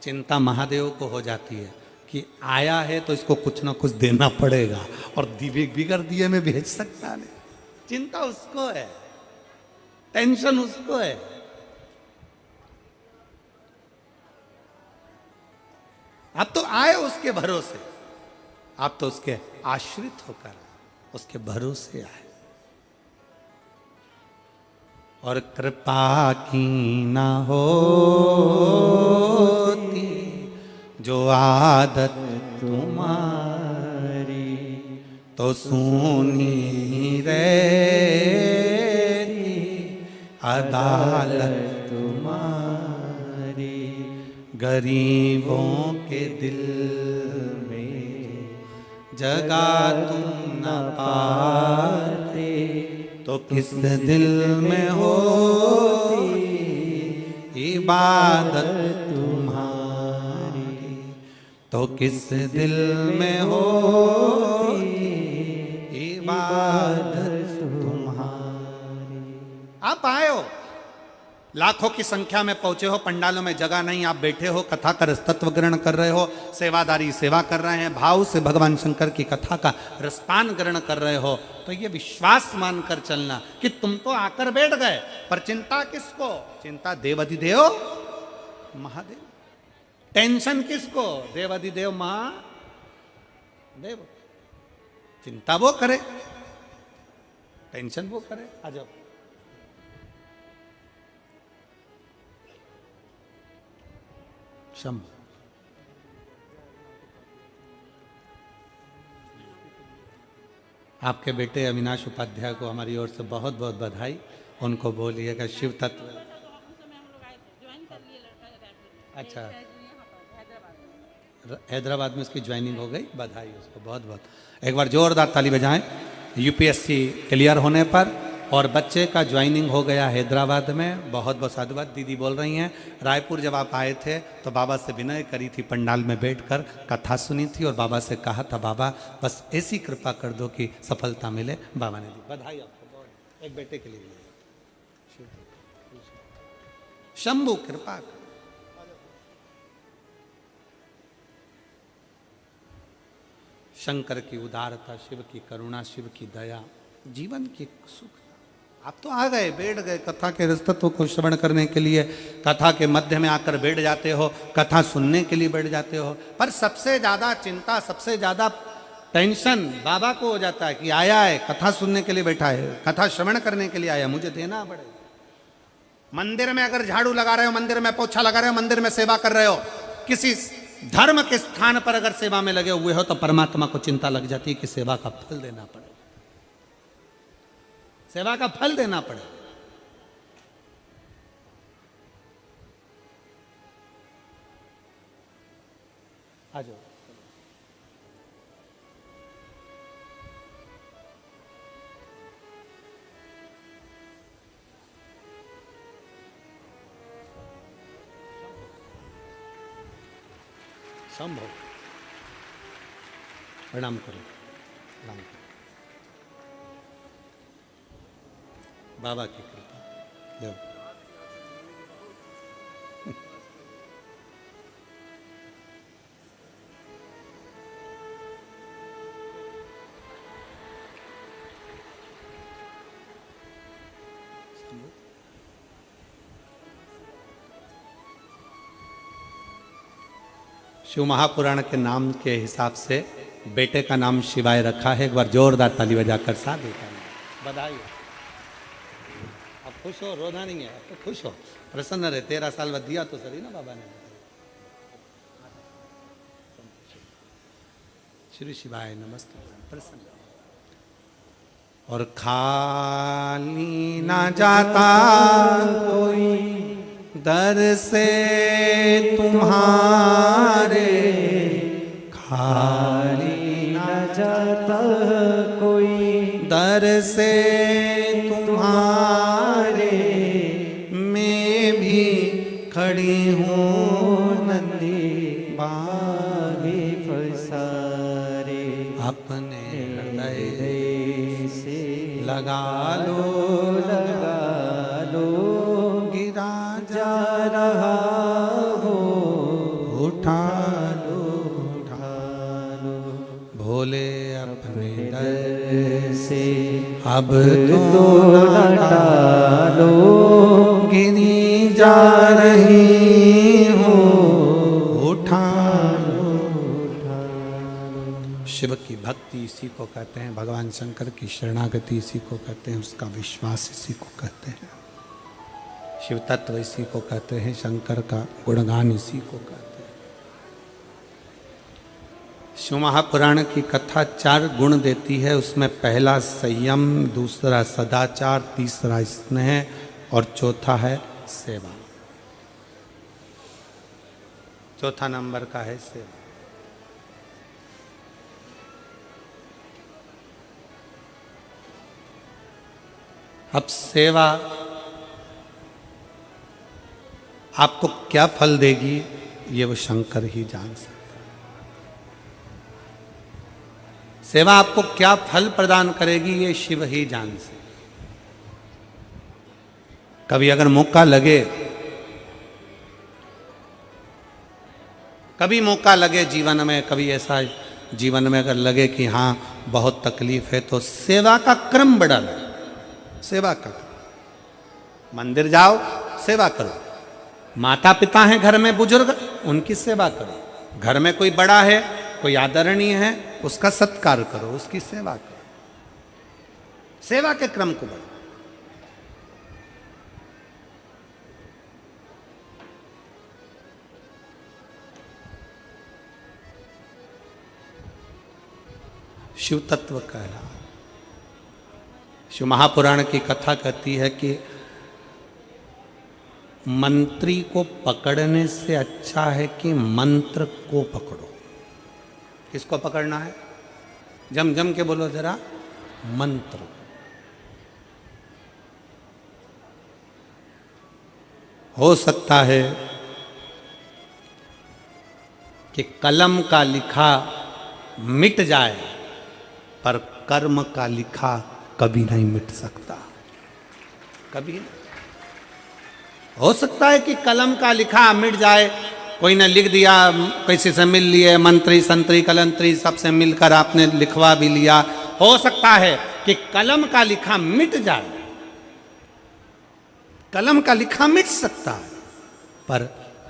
चिंता महादेव को हो जाती है कि आया है तो इसको कुछ ना कुछ देना पड़ेगा, और बिगड़ दिए में भेज सकता नहीं। चिंता उसको है, टेंशन उसको है। आप तो आए उसके भरोसे, आप तो उसके आश्रित होकर उसके भरोसे आए। और कृपा की ना होती जो आदत तुम्हारी, तो सुनी रहती अदालत तुम्हारी। गरीबों के दिल में जगह तुम न पाते, तो किस दिल में होती इबादत तुम्हारी तो किस दिल में हो इबादत तुम्हारी। आप आए हो, लाखों की संख्या में पहुंचे हो, पंडालों में जगह नहीं, आप बैठे हो, कथा का रसतत्व ग्रहण कर रहे हो, सेवादारी सेवा कर रहे हैं, भाव से भगवान शंकर की कथा का रसपान ग्रहण कर रहे हो, तो ये विश्वास मानकर चलना कि तुम तो आकर बैठ गए, पर चिंता किसको? चिंता देवाधिदेव महादेव। टेंशन किसको? देवाधिदेव महादेव। चिंता वो करे, टेंशन वो करे। आ जाओ। शंभु। आपके बेटे अविनाश उपाध्याय को हमारी ओर से बहुत बहुत बधाई। उनको बोलिएगा शिव तत्व। अच्छा, हैदराबाद में उसकी ज्वाइनिंग हो गई, बधाई उसको बहुत बहुत। एक बार जोरदार ताली बजाएं यूपीएससी क्लियर होने पर, और बच्चे का ज्वाइनिंग हो गया हैदराबाद में। बहुत बहुत साधुवाद। दीदी बोल रही हैं रायपुर जब आप आए थे तो बाबा से विनय करी थी, पंडाल में बैठकर कथा सुनी थी और बाबा से कहा था बाबा बस ऐसी कृपा कर दो कि सफलता मिले। बाबा ने दी। बधाई आपको। एक बेटे के लिए शंभु कृपा कर। शंकर की उदारता, शिव की करुणा, शिव की दया, जीवन की सुख। आप तो आ गए, बैठ गए, कथा के रसतत्व को श्रवण करने के लिए कथा के मध्य में आकर बैठ जाते हो, कथा सुनने के लिए बैठ जाते हो, पर सबसे ज्यादा चिंता, सबसे ज्यादा टेंशन बाबा को हो जाता है कि आया है, कथा सुनने के लिए बैठा है, कथा श्रवण करने के लिए आया, मुझे देना पड़ेगा। मंदिर में अगर झाड़ू लगा रहे हो, मंदिर में पोछा लगा रहे हो, मंदिर में सेवा कर रहे हो, किसी धर्म के स्थान पर अगर सेवा में लगे हुए हो तो परमात्मा को चिंता लग जाती है कि सेवा का फल देना पड़ेगा, सेवा का फल देना पड़ेगा। आ जाओ। संभव। प्रणाम करो, प्रणाम करो। बाबा की कृपा लो। शिव महापुराण के नाम के हिसाब से बेटे का नाम शिवाय रखा है। एक बार जोरदार ताली बजाकर साथ देता हूं। बधाई। अब खुश हो, रोना नहीं है, अब तो खुश हो, प्रसन्न रहे। 13 साल बाद दिया तो सही ना बाबा ने। श्री शिवाय नमस्ते। प्रसन्न और खाली ना जाता कोई दर से तुम्हारे, खाली न जाता कोई दर से तुम्हारे, मैं भी खड़ी हूँ नंदी बागे फसारे, अपने हृदय से लगा लो, लगा लो, गिरा जा रहा हो उठा लो, उठा लो, भोले अपने दर से अब तो न टालो, गिरी जा रही हूँ उठा लो। शिव की भक्ति इसी को कहते हैं, भगवान शंकर की शरणागति इसी को कहते हैं, उसका विश्वास इसी को कहते हैं, शिव तत्व इसी को कहते हैं, शंकर का गुणगान इसी को कहते हैं। शिव महापुराण की कथा 4 गुण देती है। उसमें पहला संयम, दूसरा सदाचार, तीसरा स्नेह और चौथा है सेवा। चौथा नंबर का है सेवा। अब सेवा आपको क्या फल देगी ये वो शंकर ही जान सकता। सेवा आपको क्या फल प्रदान करेगी ये शिव ही जान सकते। कभी अगर मौका लगे, कभी मौका लगे जीवन में, कभी ऐसा जीवन में अगर लगे कि हाँ बहुत तकलीफ है, तो सेवा का क्रम बढ़ा लो। सेवा का मंदिर जाओ, सेवा करो। माता पिता हैं घर में बुजुर्ग, उनकी सेवा करो। घर में कोई बड़ा है, कोई आदरणीय है, उसका सत्कार करो, उसकी सेवा करो। सेवा के क्रम को बढ़ाओ। शिव तत्व कह रहा। शिव महापुराण की कथा कहती है कि मंत्री को पकड़ने से अच्छा है कि मंत्र को पकड़ो। किसको पकड़ना है? जम जम के बोलो जरा, मंत्र। हो सकता है कि कलम का लिखा मिट जाए, पर कर्म का लिखा कभी नहीं मिट सकता, कभी नहीं। हो सकता है कि कलम का लिखा मिट जाए, कोई ने लिख दिया, किसी से मिल लिए, मंत्री संतरी कलंतरी सबसे मिलकर आपने लिखवा भी लिया। हो सकता है कि कलम का लिखा मिट जाए, कलम का लिखा मिट सकता है, पर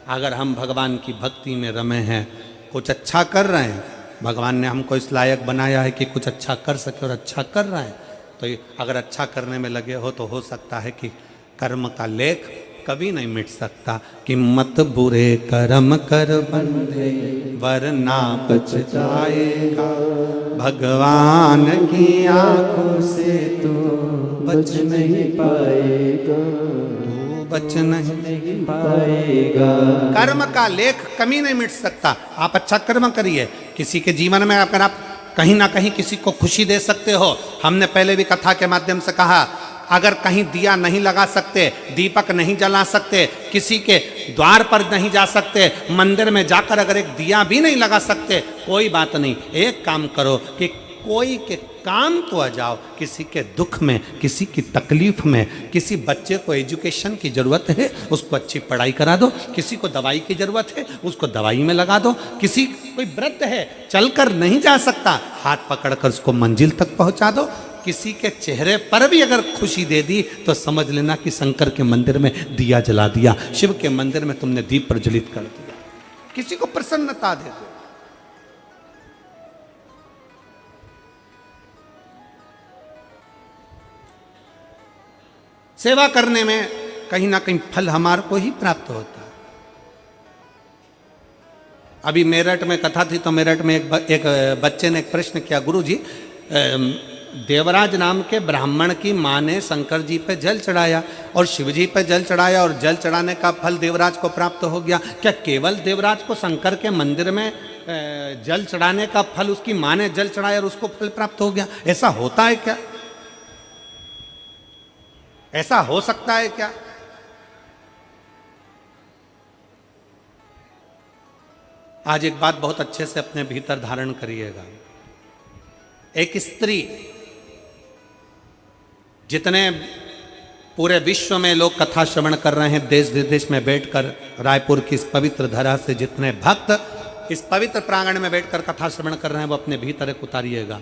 अगर हम भगवान की भक्ति में रमे हैं, कुछ अच्छा कर रहे हैं, भगवान ने हमको इस लायक बनाया है कि कुछ अच्छा कर सके और अच्छा कर रहे हैं, तो अगर अच्छा करने में लगे हो तो हो सकता है कि कर्म का लेख कभी नहीं मिट सकता। कि मत बुरे कर्म कर बंदे वरना पछताएगा, भगवान की आंखों से तो बच नहीं पाएगा, बच नहीं पाएगा। कर्म का लेख कभी नहीं मिट सकता। आप अच्छा कर्म करिए, किसी के जीवन में अगर आप कहीं ना कहीं किसी को खुशी दे सकते हो। हमने पहले भी कथा के माध्यम से कहा, अगर कहीं दिया नहीं लगा सकते, दीपक नहीं जला सकते, किसी के द्वार पर नहीं जा सकते, मंदिर में जाकर अगर एक दिया भी नहीं लगा सकते, कोई बात नहीं, एक काम करो कि कोई के काम तो आ जाओ। किसी के दुख में, किसी की तकलीफ में, किसी बच्चे को एजुकेशन की जरूरत है, उसको अच्छी पढ़ाई करा दो। किसी को दवाई की जरूरत है, उसको दवाई में लगा दो। किसी कोई वृद्ध है, चलकर नहीं जा सकता, हाथ पकड़कर उसको मंजिल तक पहुंचा दो। किसी के चेहरे पर भी अगर खुशी दे दी तो समझ लेना कि शंकर के मंदिर में दिया जला दिया, शिव के मंदिर में तुमने दीप प्रज्वलित कर दिया। किसी को प्रसन्नता दे दो। सेवा करने में कहीं ना कहीं फल हमारे को ही प्राप्त होता है। अभी मेरठ में कथा थी, तो मेरठ में एक बच्चे ने एक प्रश्न किया, गुरुजी देवराज नाम के ब्राह्मण की माँ ने शंकर जी पे जल चढ़ाया और शिव जी पे जल चढ़ाया और जल चढ़ाने का फल देवराज को प्राप्त हो गया। क्या केवल देवराज को शंकर के मंदिर में जल चढ़ाने का फल उसकी माँ ने जल चढ़ाया और उसको फल प्राप्त हो गया? ऐसा होता है क्या? ऐसा हो सकता है क्या? आज एक बात बहुत अच्छे से अपने भीतर धारण करिएगा। एक स्त्री, जितने पूरे विश्व में लोग कथा श्रवण कर रहे हैं, देश विदेश में बैठकर, रायपुर की इस पवित्र धरा से जितने भक्त इस पवित्र प्रांगण में बैठकर कथा श्रवण कर रहे हैं, वो अपने भीतर एक उतारिएगा।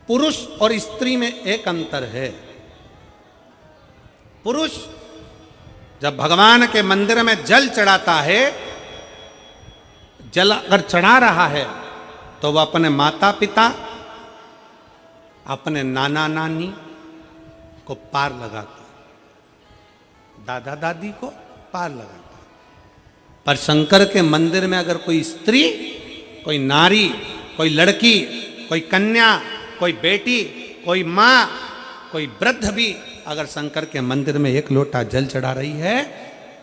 पुरुष और स्त्री में एक अंतर है। पुरुष जब भगवान के मंदिर में जल चढ़ाता है, जल अगर चढ़ा रहा है, तो वह अपने माता पिता, अपने नाना नानी को पार लगाता, दादा दादी को पार लगाता। पर शंकर के मंदिर में अगर कोई स्त्री, कोई नारी, कोई लड़की, कोई कन्या, कोई बेटी, कोई माँ, कोई वृद्ध भी अगर शंकर के मंदिर में एक लोटा जल चढ़ा रही है,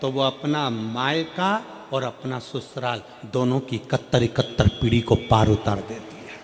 तो वो अपना मायका और अपना ससुराल दोनों की 71 पीढ़ी को पार उतार देती है।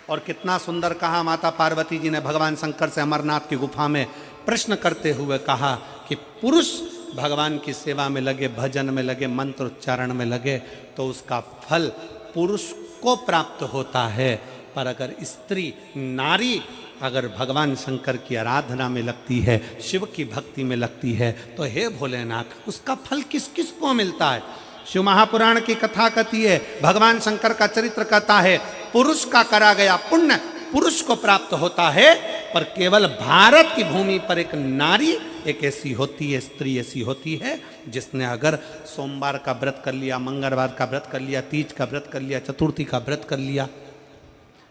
और कितना सुंदर कहा माता पार्वती जी ने भगवान शंकर से अमरनाथ की गुफा में प्रश्न करते हुए कहा कि पुरुष भगवान की सेवा में लगे, भजन में लगे, मंत्र उच्चारण में लगे तो उसका फल पुरुष को प्राप्त होता है। पर अगर स्त्री, नारी अगर भगवान शंकर की आराधना में लगती है, शिव की भक्ति में लगती है, तो हे भोलेनाथ उसका फल किस किस को मिलता है? शिव महापुराण की कथा कहती है, भगवान शंकर का चरित्र कहता है, पुरुष का करा गया पुण्य पुरुष को प्राप्त होता है, पर केवल भारत की भूमि पर एक नारी, एक ऐसी होती है, स्त्री ऐसी होती है जिसने अगर सोमवार का व्रत कर लिया, मंगलवार का व्रत कर लिया, तीज का व्रत कर लिया, चतुर्थी का व्रत कर लिया,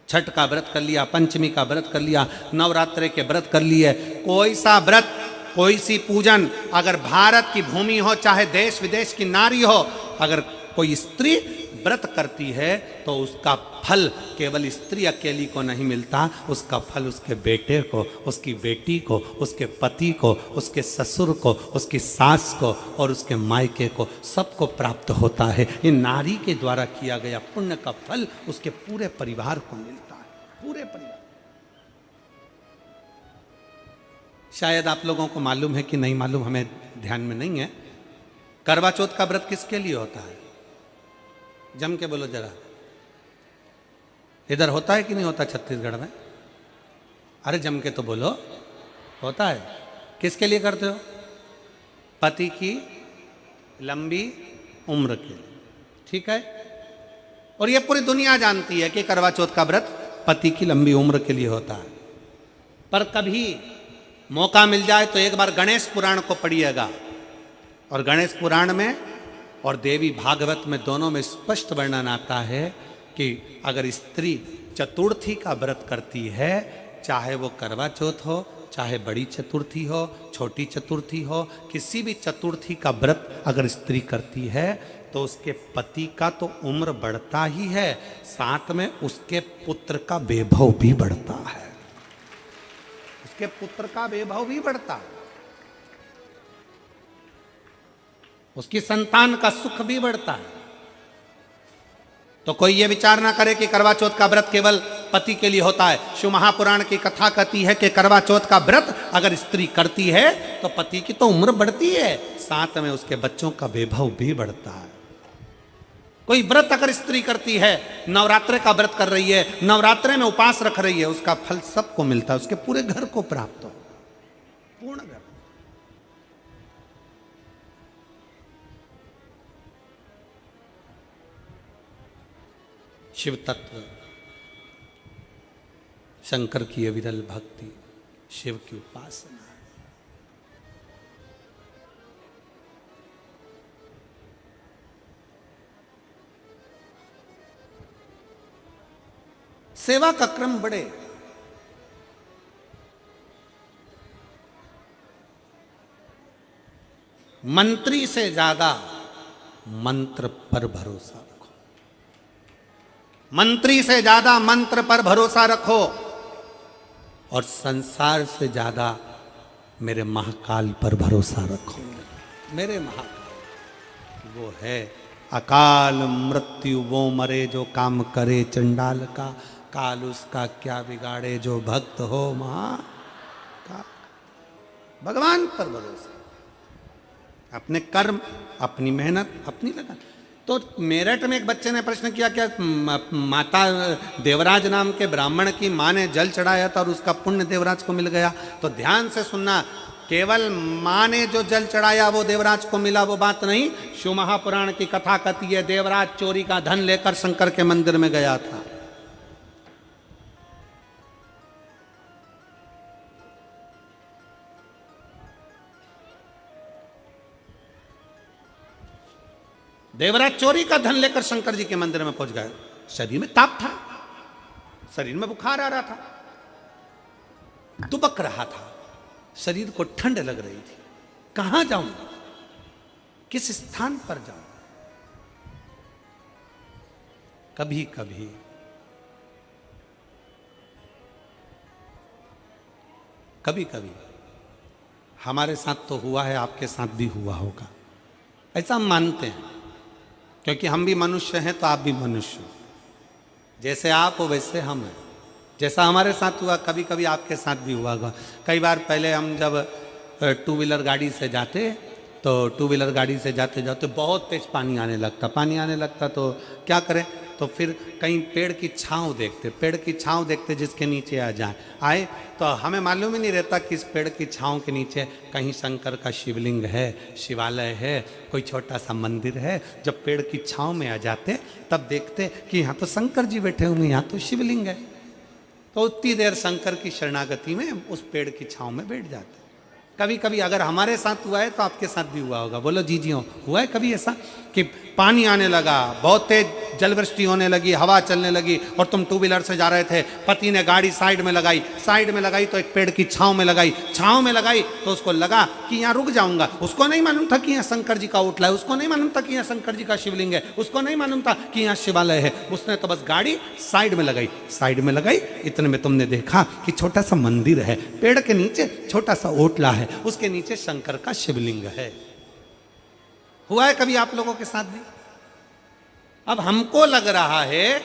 छठ का व्रत कर लिया, पंचमी का व्रत कर लिया, नवरात्रे के व्रत कर लिए, कोई सा व्रत, कोई सी पूजन अगर भारत की भूमि हो, चाहे देश विदेश की नारी हो, अगर कोई स्त्री व्रत करती है तो उसका फल केवल स्त्री अकेली को नहीं मिलता, उसका फल उसके बेटे को, उसकी बेटी को, उसके पति को, उसके ससुर को, उसकी सास को और उसके मायके को, सबको प्राप्त होता है। ये नारी के द्वारा किया गया पुण्य का फल उसके पूरे परिवार को मिलता है, पूरे परिवार। शायद आप लोगों को मालूम है कि नहीं मालूम, हमें ध्यान में नहीं है, करवा चौथ का व्रत किसके लिए होता है? जम के बोलो जरा, इधर होता है कि नहीं होता छत्तीसगढ़ में? अरे जम के तो बोलो, होता है। किसके लिए करते हो? पति की लंबी उम्र के लिए, ठीक है। और ये पूरी दुनिया जानती है कि करवा चौथ का व्रत पति की लंबी उम्र के लिए होता है। पर कभी मौका मिल जाए तो एक बार गणेश पुराण को पढ़िएगा, और गणेश पुराण में और देवी भागवत में दोनों में स्पष्ट वर्णन आता है कि अगर स्त्री चतुर्थी का व्रत करती है, चाहे वो करवा चौथ हो, चाहे बड़ी चतुर्थी हो, छोटी चतुर्थी हो, किसी भी चतुर्थी का व्रत अगर स्त्री करती है तो उसके पति का तो उम्र बढ़ता ही है, साथ में उसके पुत्र का वैभव भी बढ़ता है, उसके पुत्र का वैभव भी बढ़ता है, उसकी संतान का सुख भी बढ़ता है। तो कोई ये विचार ना करे कि करवा चौथ का व्रत केवल पति के लिए होता है। शिव महापुराण की कथा कहती है कि करवा चौथ का व्रत अगर स्त्री करती है तो पति की तो उम्र बढ़ती है, साथ में उसके बच्चों का वैभव भी बढ़ता है। कोई व्रत अगर स्त्री करती है, नवरात्रे का व्रत कर रही है, नवरात्रे में उपास रख रही है, उसका फल सबको मिलता है, उसके पूरे घर को प्राप्त हो, पूर्ण घर। शिव तत्व, शंकर की अविरल भक्ति, शिव की उपासना, सेवा का क्रम बढ़े। मंत्री से ज्यादा मंत्र पर भरोसा रखो, मंत्री से ज्यादा मंत्र पर भरोसा रखो, और संसार से ज्यादा मेरे महाकाल पर भरोसा रखो। मेरे महाकाल वो है अकाल मृत्यु, वो मरे जो काम करे चंडाल का, काल उसका क्या बिगाड़े जो भक्त हो महाकाल। भगवान पर भरोसा, अपने कर्म, अपनी मेहनत, अपनी लगन। तो मेरठ में एक बच्चे ने प्रश्न किया, क्या माता देवराज नाम के ब्राह्मण की माँ ने जल चढ़ाया था और उसका पुण्य देवराज को मिल गया? तो ध्यान से सुनना, केवल माँ ने जो जल चढ़ाया वो देवराज को मिला, वो बात नहीं। शिव महापुराण की कथा कहती है देवराज चोरी का धन लेकर शंकर के मंदिर में गया था। देवराज चोरी का धन लेकर शंकर जी के मंदिर में पहुंच गए। शरीर में ताप था, शरीर में बुखार आ रहा था, दुबक रहा था, शरीर को ठंड लग रही थी। कहां जाऊं, किस स्थान पर जाऊं? कभी कभी कभी कभी हमारे साथ तो हुआ है, आपके साथ भी हुआ होगा, ऐसा हम मानते हैं, क्योंकि हम भी मनुष्य हैं तो आप भी मनुष्य हो। जैसे आप हो वैसे हम हैं। जैसा हमारे साथ हुआ कभी कभी आपके साथ भी हुआ होगा। कई बार पहले हम जब टू व्हीलर गाड़ी से जाते तो टू व्हीलर गाड़ी से जाते जाते बहुत तेज पानी आने लगता तो क्या करें, तो फिर कहीं पेड़ की छांव देखते जिसके नीचे आए तो हमें मालूम ही नहीं रहता कि इस पेड़ की छांव के नीचे कहीं शंकर का शिवलिंग है, शिवालय है, कोई छोटा सा मंदिर है। जब पेड़ की छांव में आ जाते तब देखते कि यहाँ तो शंकर जी बैठे हुए, यहाँ तो शिवलिंग है। तो उतनी देर शंकर की शरणागति में उस पेड़ की छांव में बैठ जाते। कभी कभी अगर हमारे साथ हुआ है तो आपके साथ भी हुआ होगा, बोलो जी हो, हुआ है कभी ऐसा कि पानी आने लगा, बहुत तेज जलवृष्टि होने लगी, हवा चलने लगी और तुम टू व्हीलर से जा रहे थे, पति ने गाड़ी साइड में लगाई तो एक पेड़ की छांव में लगाई तो उसको लगा कि यहाँ रुक जाऊंगा। उसको नहीं मालूम था कि यहाँ शंकर जी का ओटला है, उसको नहीं मालूम था कि यहाँ शंकर जी का शिवलिंग है, उसको नहीं मालूम था कि यहाँ शिवालय है। उसने तो बस गाड़ी साइड में लगाई। इतने में तुमने देखा कि छोटा सा मंदिर है, पेड़ के नीचे छोटा सा ओटला है, उसके नीचे शंकर का शिवलिंग है। हुआ है कभी आप लोगों के साथ भी? अब हमको लग रहा है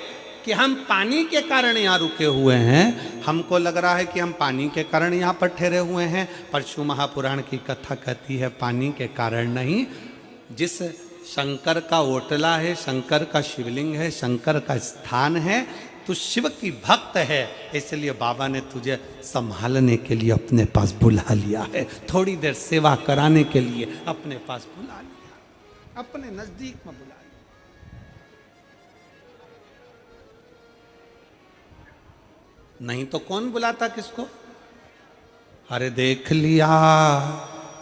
कि हम पानी के कारण यहाँ रुके हुए हैं, हमको लग रहा है कि हम पानी के कारण यहाँ पर ठहरे हुए हैं, पर शिव महापुराण की कथा कहती है पानी के कारण नहीं। जिस शंकर का ओटला है, शंकर का शिवलिंग है, शंकर का स्थान है, तू शिव की भक्त है, इसलिए बाबा ने तुझे संभालने के लिए अपने पास बुला लिया है, थोड़ी देर सेवा कराने के लिए अपने पास बुला लिया, अपने नजदीक में बुला लिया। नहीं तो कौन बुलाता किसको? अरे देख लिया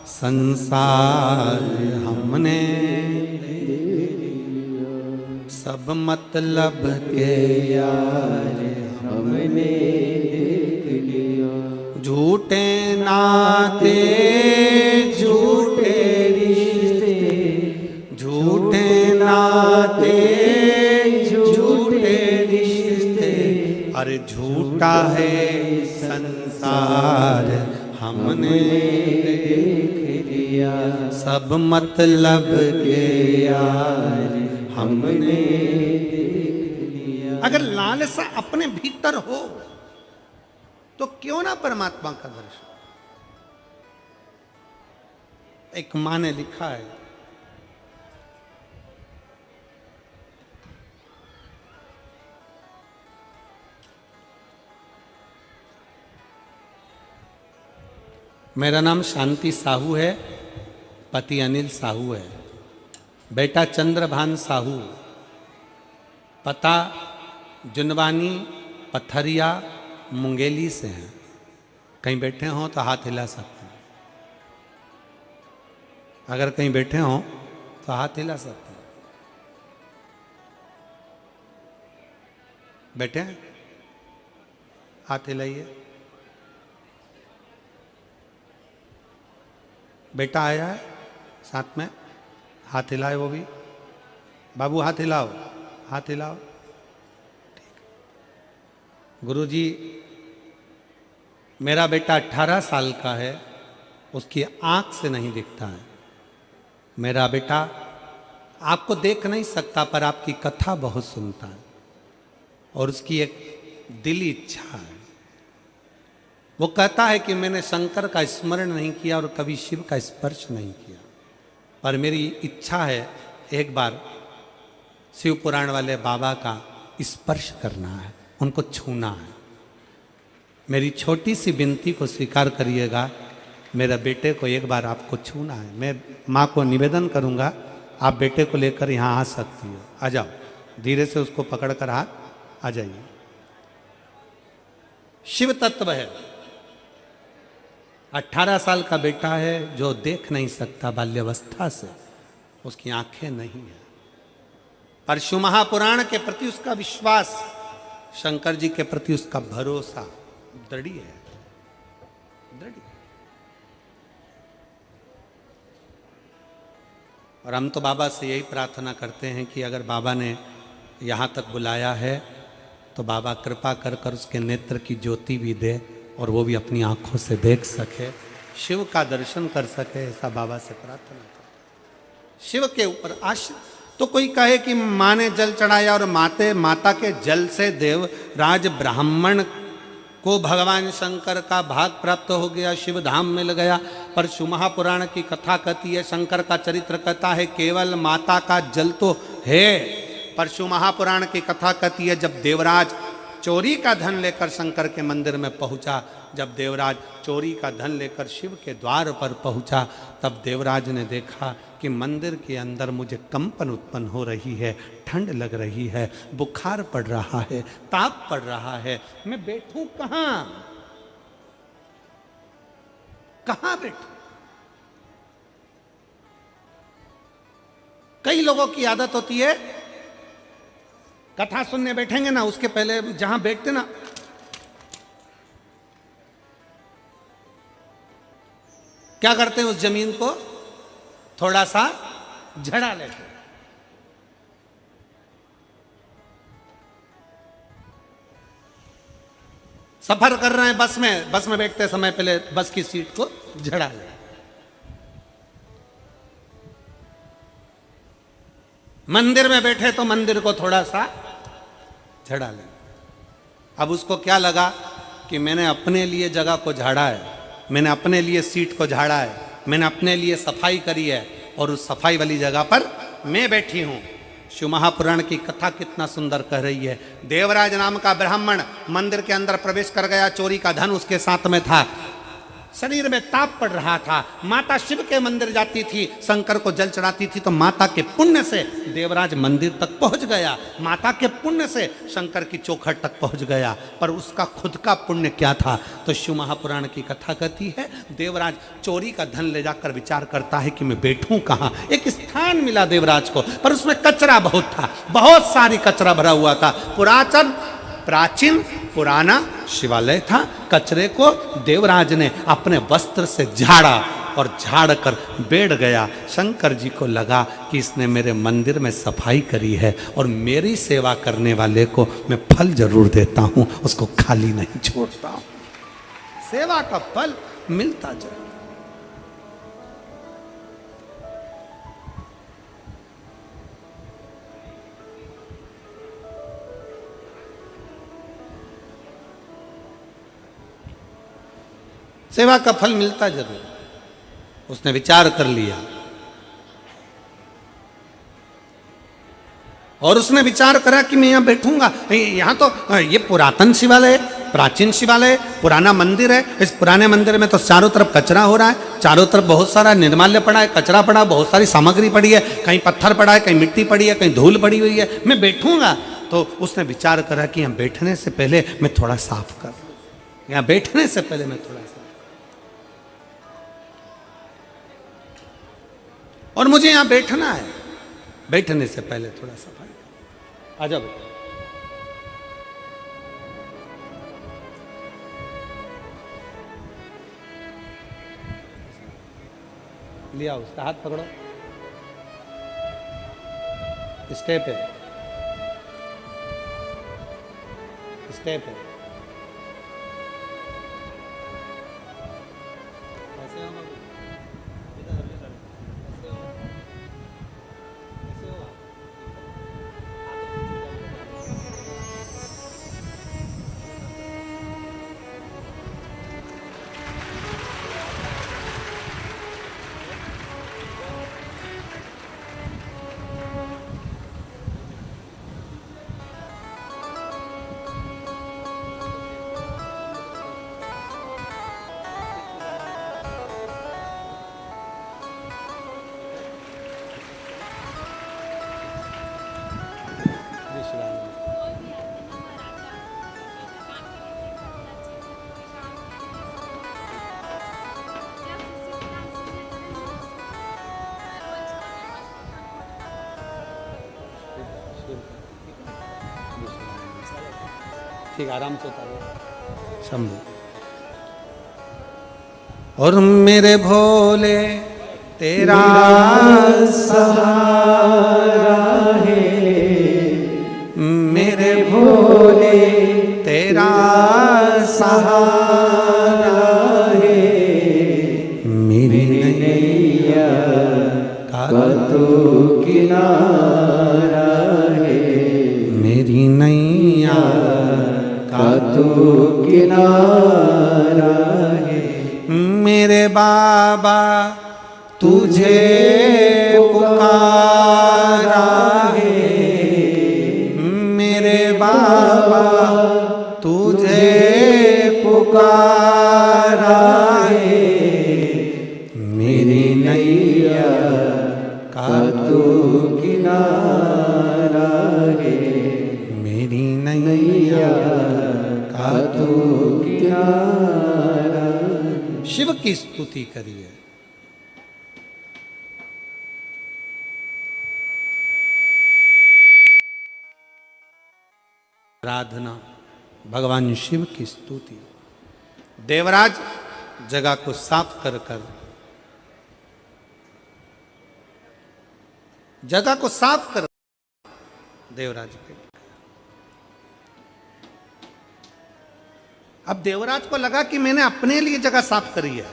संसार हमने, सब मतलब के यार हमने देख लिया, झूठे नाते झूठे रिश्ते, झूठे नाते झूठे रिश्ते, अरे झूठा है संसार हमने देख लिया, सब मतलब के यार हमने देख लिया। अगर लालसा अपने भीतर हो तो क्यों ना परमात्मा का दर्शन। एक मां ने लिखा है, मेरा नाम शांति साहू है, पति अनिल साहू है, बेटा चंद्रभान साहू, पता जुनवानी पथरिया मुंगेली से हैं। कहीं बैठे हों तो हाथ हिला सकते हैं, अगर कहीं बैठे हों तो हाथ हिला सकते हैं। बैठे हैं, हाथ हिलाइए। बेटा आया है साथ में, हाथ हिलाए वो भी। बाबू हाथ हिलाओ, हाथ हिलाओ। ठीक। गुरुजी, मेरा बेटा 18 साल का है, उसकी आंख से नहीं दिखता है। मेरा बेटा आपको देख नहीं सकता पर आपकी कथा बहुत सुनता है और उसकी एक दिली इच्छा है। वो कहता है कि मैंने शंकर का स्मरण नहीं किया और कभी शिव का स्पर्श नहीं किया, पर मेरी इच्छा है एक बार शिव पुराण वाले बाबा का स्पर्श करना है, उनको छूना है। मेरी छोटी सी विनती को स्वीकार करिएगा, मेरे बेटे को एक बार आपको छूना है। मैं माँ को निवेदन करूँगा, आप बेटे को लेकर यहाँ आ सकती हो। आ जाओ, धीरे से उसको पकड़कर हाथ आ जाइए। शिव तत्व है, 18 साल का बेटा है जो देख नहीं सकता बाल्यावस्था से, उसकी आंखें नहीं है, पर शिव महापुराण के प्रति उसका विश्वास, शंकर जी के प्रति उसका भरोसा दृढ़ है, दृढ़। और हम तो बाबा से यही प्रार्थना करते हैं कि अगर बाबा ने यहाँ तक बुलाया है तो बाबा कृपा कर कर उसके नेत्र की ज्योति भी दे और वो भी अपनी आंखों से देख सके, शिव का दर्शन कर सके, ऐसा बाबा से प्रार्थना करते। शिव के ऊपर आश्रित। तो कोई कहे कि माँ ने जल चढ़ाया और माता के जल से देव राज ब्राह्मण को भगवान शंकर का भाग प्राप्त हो गया, शिव धाम मिल गया, परशु महापुराण की कथा कहती है, शंकर का चरित्र कहता है केवल माता का जल तो है। परशु महापुराण की कथा कहती है जब देवराज चोरी का धन लेकर शंकर के मंदिर में पहुंचा, जब देवराज चोरी का धन लेकर शिव के द्वार पर पहुंचा, तब देवराज ने देखा कि मंदिर के अंदर मुझे कंपन उत्पन्न हो रही है, ठंड लग रही है, बुखार पड़ रहा है, ताप पड़ रहा है, मैं बैठूं कहां, कहां बैठूं। कई लोगों की आदत होती है, कथा सुनने बैठेंगे ना, उसके पहले जहां बैठते ना, क्या करते हैं, उस जमीन को थोड़ा सा झड़ा लेते हैं। सफर कर रहे हैं बस में बैठते समय पहले बस की सीट को झड़ा ले। मंदिर में बैठे तो मंदिर को थोड़ा सा झड़ा ले। अब उसको क्या लगा कि मैंने अपने लिए जगह को झाड़ा है, मैंने अपने लिए सीट को झाड़ा है, मैंने अपने लिए सफाई करी है, और उस सफाई वाली जगह पर मैं बैठी हूं। शिव महापुराण की कथा कितना सुंदर कह रही है। देवराज नाम का ब्राह्मण मंदिर के अंदर प्रवेश कर गया, चोरी का धन उसके साथ में था, शरीर में ताप पड़ रहा था। माता शिव के मंदिर जाती थी, शंकर को जल चढ़ाती थी, तो माता के पुण्य से देवराज मंदिर तक पहुंच गया, माता के पुण्य से शंकर की चौखट तक पहुंच गया। पर उसका खुद का पुण्य क्या था? तो शिव महापुराण की कथा कहती है देवराज चोरी का धन ले जाकर विचार करता है कि मैं बैठूं कहां। एक स्थान मिला देवराज को, पर उसमें कचरा बहुत था, बहुत सारी कचरा भरा हुआ था। प्राचीन पुराना शिवालय था। कचरे को देवराज ने अपने वस्त्र से झाड़ा और झाड़ कर बैठ गया। शंकर जी को लगा कि इसने मेरे मंदिर में सफाई करी है और मेरी सेवा करने वाले को मैं फल जरूर देता हूं, उसको खाली नहीं छोड़ता हूं। सेवा का फल मिलता जाए। सेवा का फल मिलता जरूर। उसने विचार कर लिया और उसने विचार करा कि मैं यहां बैठूंगा। यहां तो ये पुरातन शिवालय, प्राचीन शिवालय, पुराना मंदिर है। इस पुराने मंदिर में तो चारों तरफ कचरा हो रहा है, चारों तरफ बहुत सारा निर्माल्य पड़ा है, कचरा पड़ा, बहुत सारी सामग्री पड़ी है, कहीं पत्थर पड़ा है, कहीं मिट्टी पड़ी है, कहीं धूल पड़ी हुई है, मैं बैठूंगा। तो उसने विचार करा कि यहां बैठने से पहले मैं थोड़ा साफ कर लूं, यहां बैठने से पहले मैं थोड़ा, और मुझे यहां बैठना है, बैठने से पहले थोड़ा सफाई। आ जाओ बेटा, लिया उसका हाथ पकड़ो, स्टेप है, स्टेप है। ठीक, आराम से उतारो शंभू। और मेरे भोले तेरा सहारा है, मेरे भोले तेरा सहारा है, मेरी नैया का तू किनारा है, मेरी नैया का तू किनारा है। मेरे बाबा राहे, मेरी नैया का तू किनारा है, मेरी नैया का तू किनारा। शिव की स्तुति करिए। आराधना, भगवान शिव की स्तुति। देवराज जगह को साफ कर कर, जगह को साफ कर, देवराज के। अब देवराज को लगा कि मैंने अपने लिए जगह साफ करी है,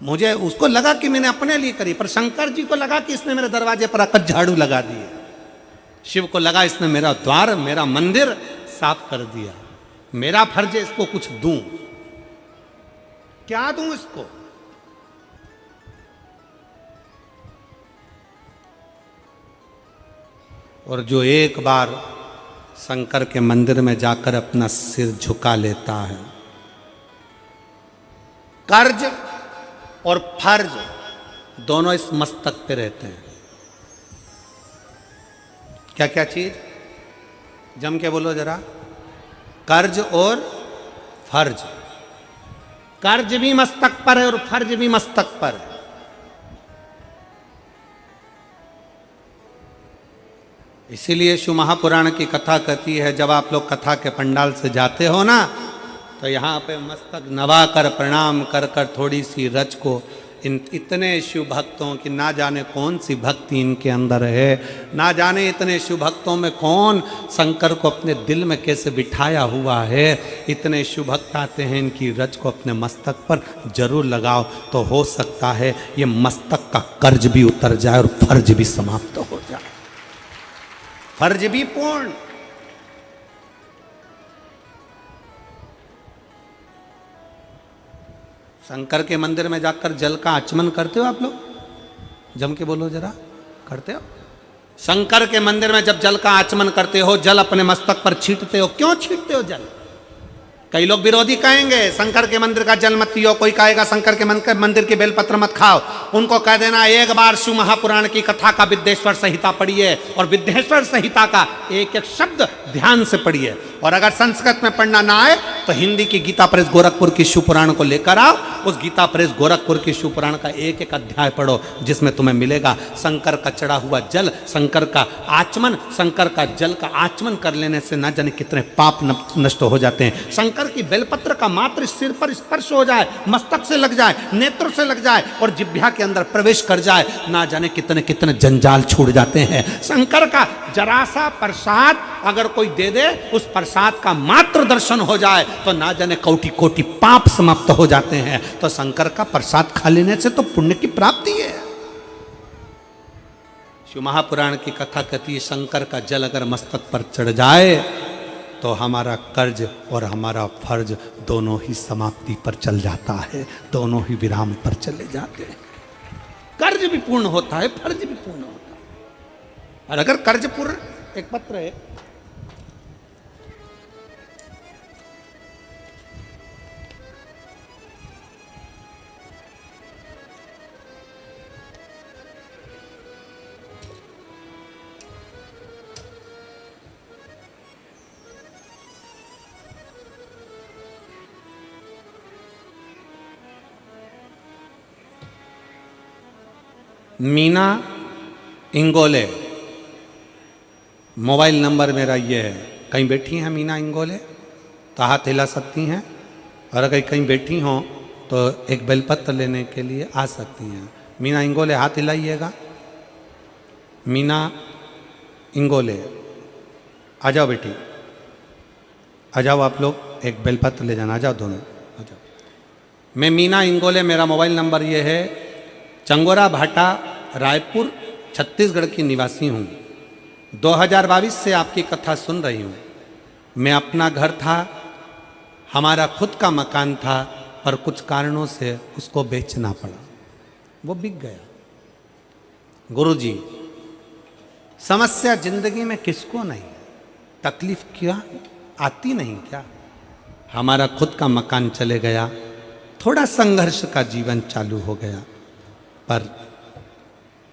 मुझे उसको लगा कि मैंने अपने लिए करी, पर शंकर जी को लगा कि इसने मेरे दरवाजे पर आकर झाड़ू लगा दिए। शिव को लगा इसने मेरा द्वार, मेरा मंदिर साफ कर दिया, मेरा फर्ज है इसको कुछ दूं। क्या दूं इसको? और जो एक बार शंकर के मंदिर में जाकर अपना सिर झुका लेता है, कर्ज और फर्ज दोनों इस मस्तक पे रहते हैं। क्या क्या चीज? जम के बोलो जरा। कर्ज और फर्ज। कर्ज भी मस्तक पर है और फर्ज भी मस्तक पर है। इसीलिए शिव महापुराण की कथा कहती है, जब आप लोग कथा के पंडाल से जाते हो ना, तो यहाँ पे मस्तक नवा कर प्रणाम कर कर थोड़ी सी रज को, इतने शिव भक्तों की ना जाने कौन सी भक्ति इनके अंदर है, ना जाने इतने शिव भक्तों में कौन शंकर को अपने दिल में कैसे बिठाया हुआ है। इतने शिव भक्त आते हैं, इनकी रज को अपने मस्तक पर जरूर लगाओ, तो हो सकता है ये मस्तक का कर्ज भी उतर जाए और फर्ज भी समाप्त हो जाए, फर्ज भी पूर्ण। शंकर के मंदिर में जाकर जल का आचमन करते हो आप लोग? जम के बोलो जरा, करते हो? शंकर के मंदिर में जब जल का आचमन करते हो, जल अपने मस्तक पर छींटते हो, क्यों छींटते हो जल? कई लोग विरोधी कहेंगे शंकर के मंदिर का जल मत पियो, कोई कहेगा शंकर के मंदिर की बेलपत्र मत खाओ। उनको कह देना एक बार शिव महापुराण की कथा का विद्येश्वर संहिता पढ़िए और विद्येश्वर संहिता का एक एक शब्द ध्यान से पढ़िए, और अगर संस्कृत में पढ़ना ना आए तो हिंदी की गीता प्रेस गोरखपुर की शिव पुराण को लेकर आओ, उस गीता प्रेस गोरखपुर की शिव पुराण का एक एक अध्याय पढ़ो, जिसमें तुम्हें मिलेगा शंकर का चढ़ा हुआ जल, शंकर का आचमन, शंकर का जल का आचमन कर लेने से ना जाने कितने पाप नष्ट हो जाते हैं। शंकर की बेलपत्र का मात्र सिर पर स्पर्श हो जाए, मस्तक से लग जाए, नेत्र से लग जाए और जिह्वा के अंदर प्रवेश कर जाए, ना जाने कितने कितने जंजाल छूट जाते हैं। शंकर का जरा सा प्रसाद अगर कोई दे दे, उस प्रसाद का मात्र दर्शन हो जाए तो ना जाने कोटि कोटि पाप समाप्त हो जाते हैं। तो शंकर का प्रसाद खा लेने से तो पुण्य की प्राप्ति है। शिव महापुराण की कथा कहती है, शंकर का जल अगर मस्तक पर चढ़ जाए तो हमारा कर्ज और हमारा फर्ज दोनों ही समाप्ति पर चल जाता है, दोनों ही विराम पर चले जाते हैं। कर्ज भी पूर्ण होता है, फर्ज भी पूर्ण होता है। और अगर कर्ज पूर्ण, एक पत्र है, मीना इंगोले, मोबाइल नंबर मेरा ये है। कहीं बैठी हैं मीना इंगोले तो हाथ हिला सकती हैं, और अगर कहीं बैठी हों तो एक बेलपत्र लेने के लिए आ सकती हैं। मीना इंगोले हाथ हिलाइएगा। मीना इंगोले आ जाओ बेटी, आ जाओ आप लोग, एक बेलपत्र ले जाना, आ जाओ दोनों, आ जाओ। मैं मीना इंगोले, मेरा मोबाइल नंबर ये है। चंगोरा भाटा, रायपुर, छत्तीसगढ़ की निवासी हूँ। 2022 से आपकी कथा सुन रही हूँ। मैं अपना घर था, हमारा खुद का मकान था, पर कुछ कारणों से उसको बेचना पड़ा, वो बिक गया। गुरुजी, समस्या जिंदगी में किसको नहीं, तकलीफ क्या आती नहीं क्या? हमारा खुद का मकान चले गया, थोड़ा संघर्ष का जीवन चालू हो गया। पर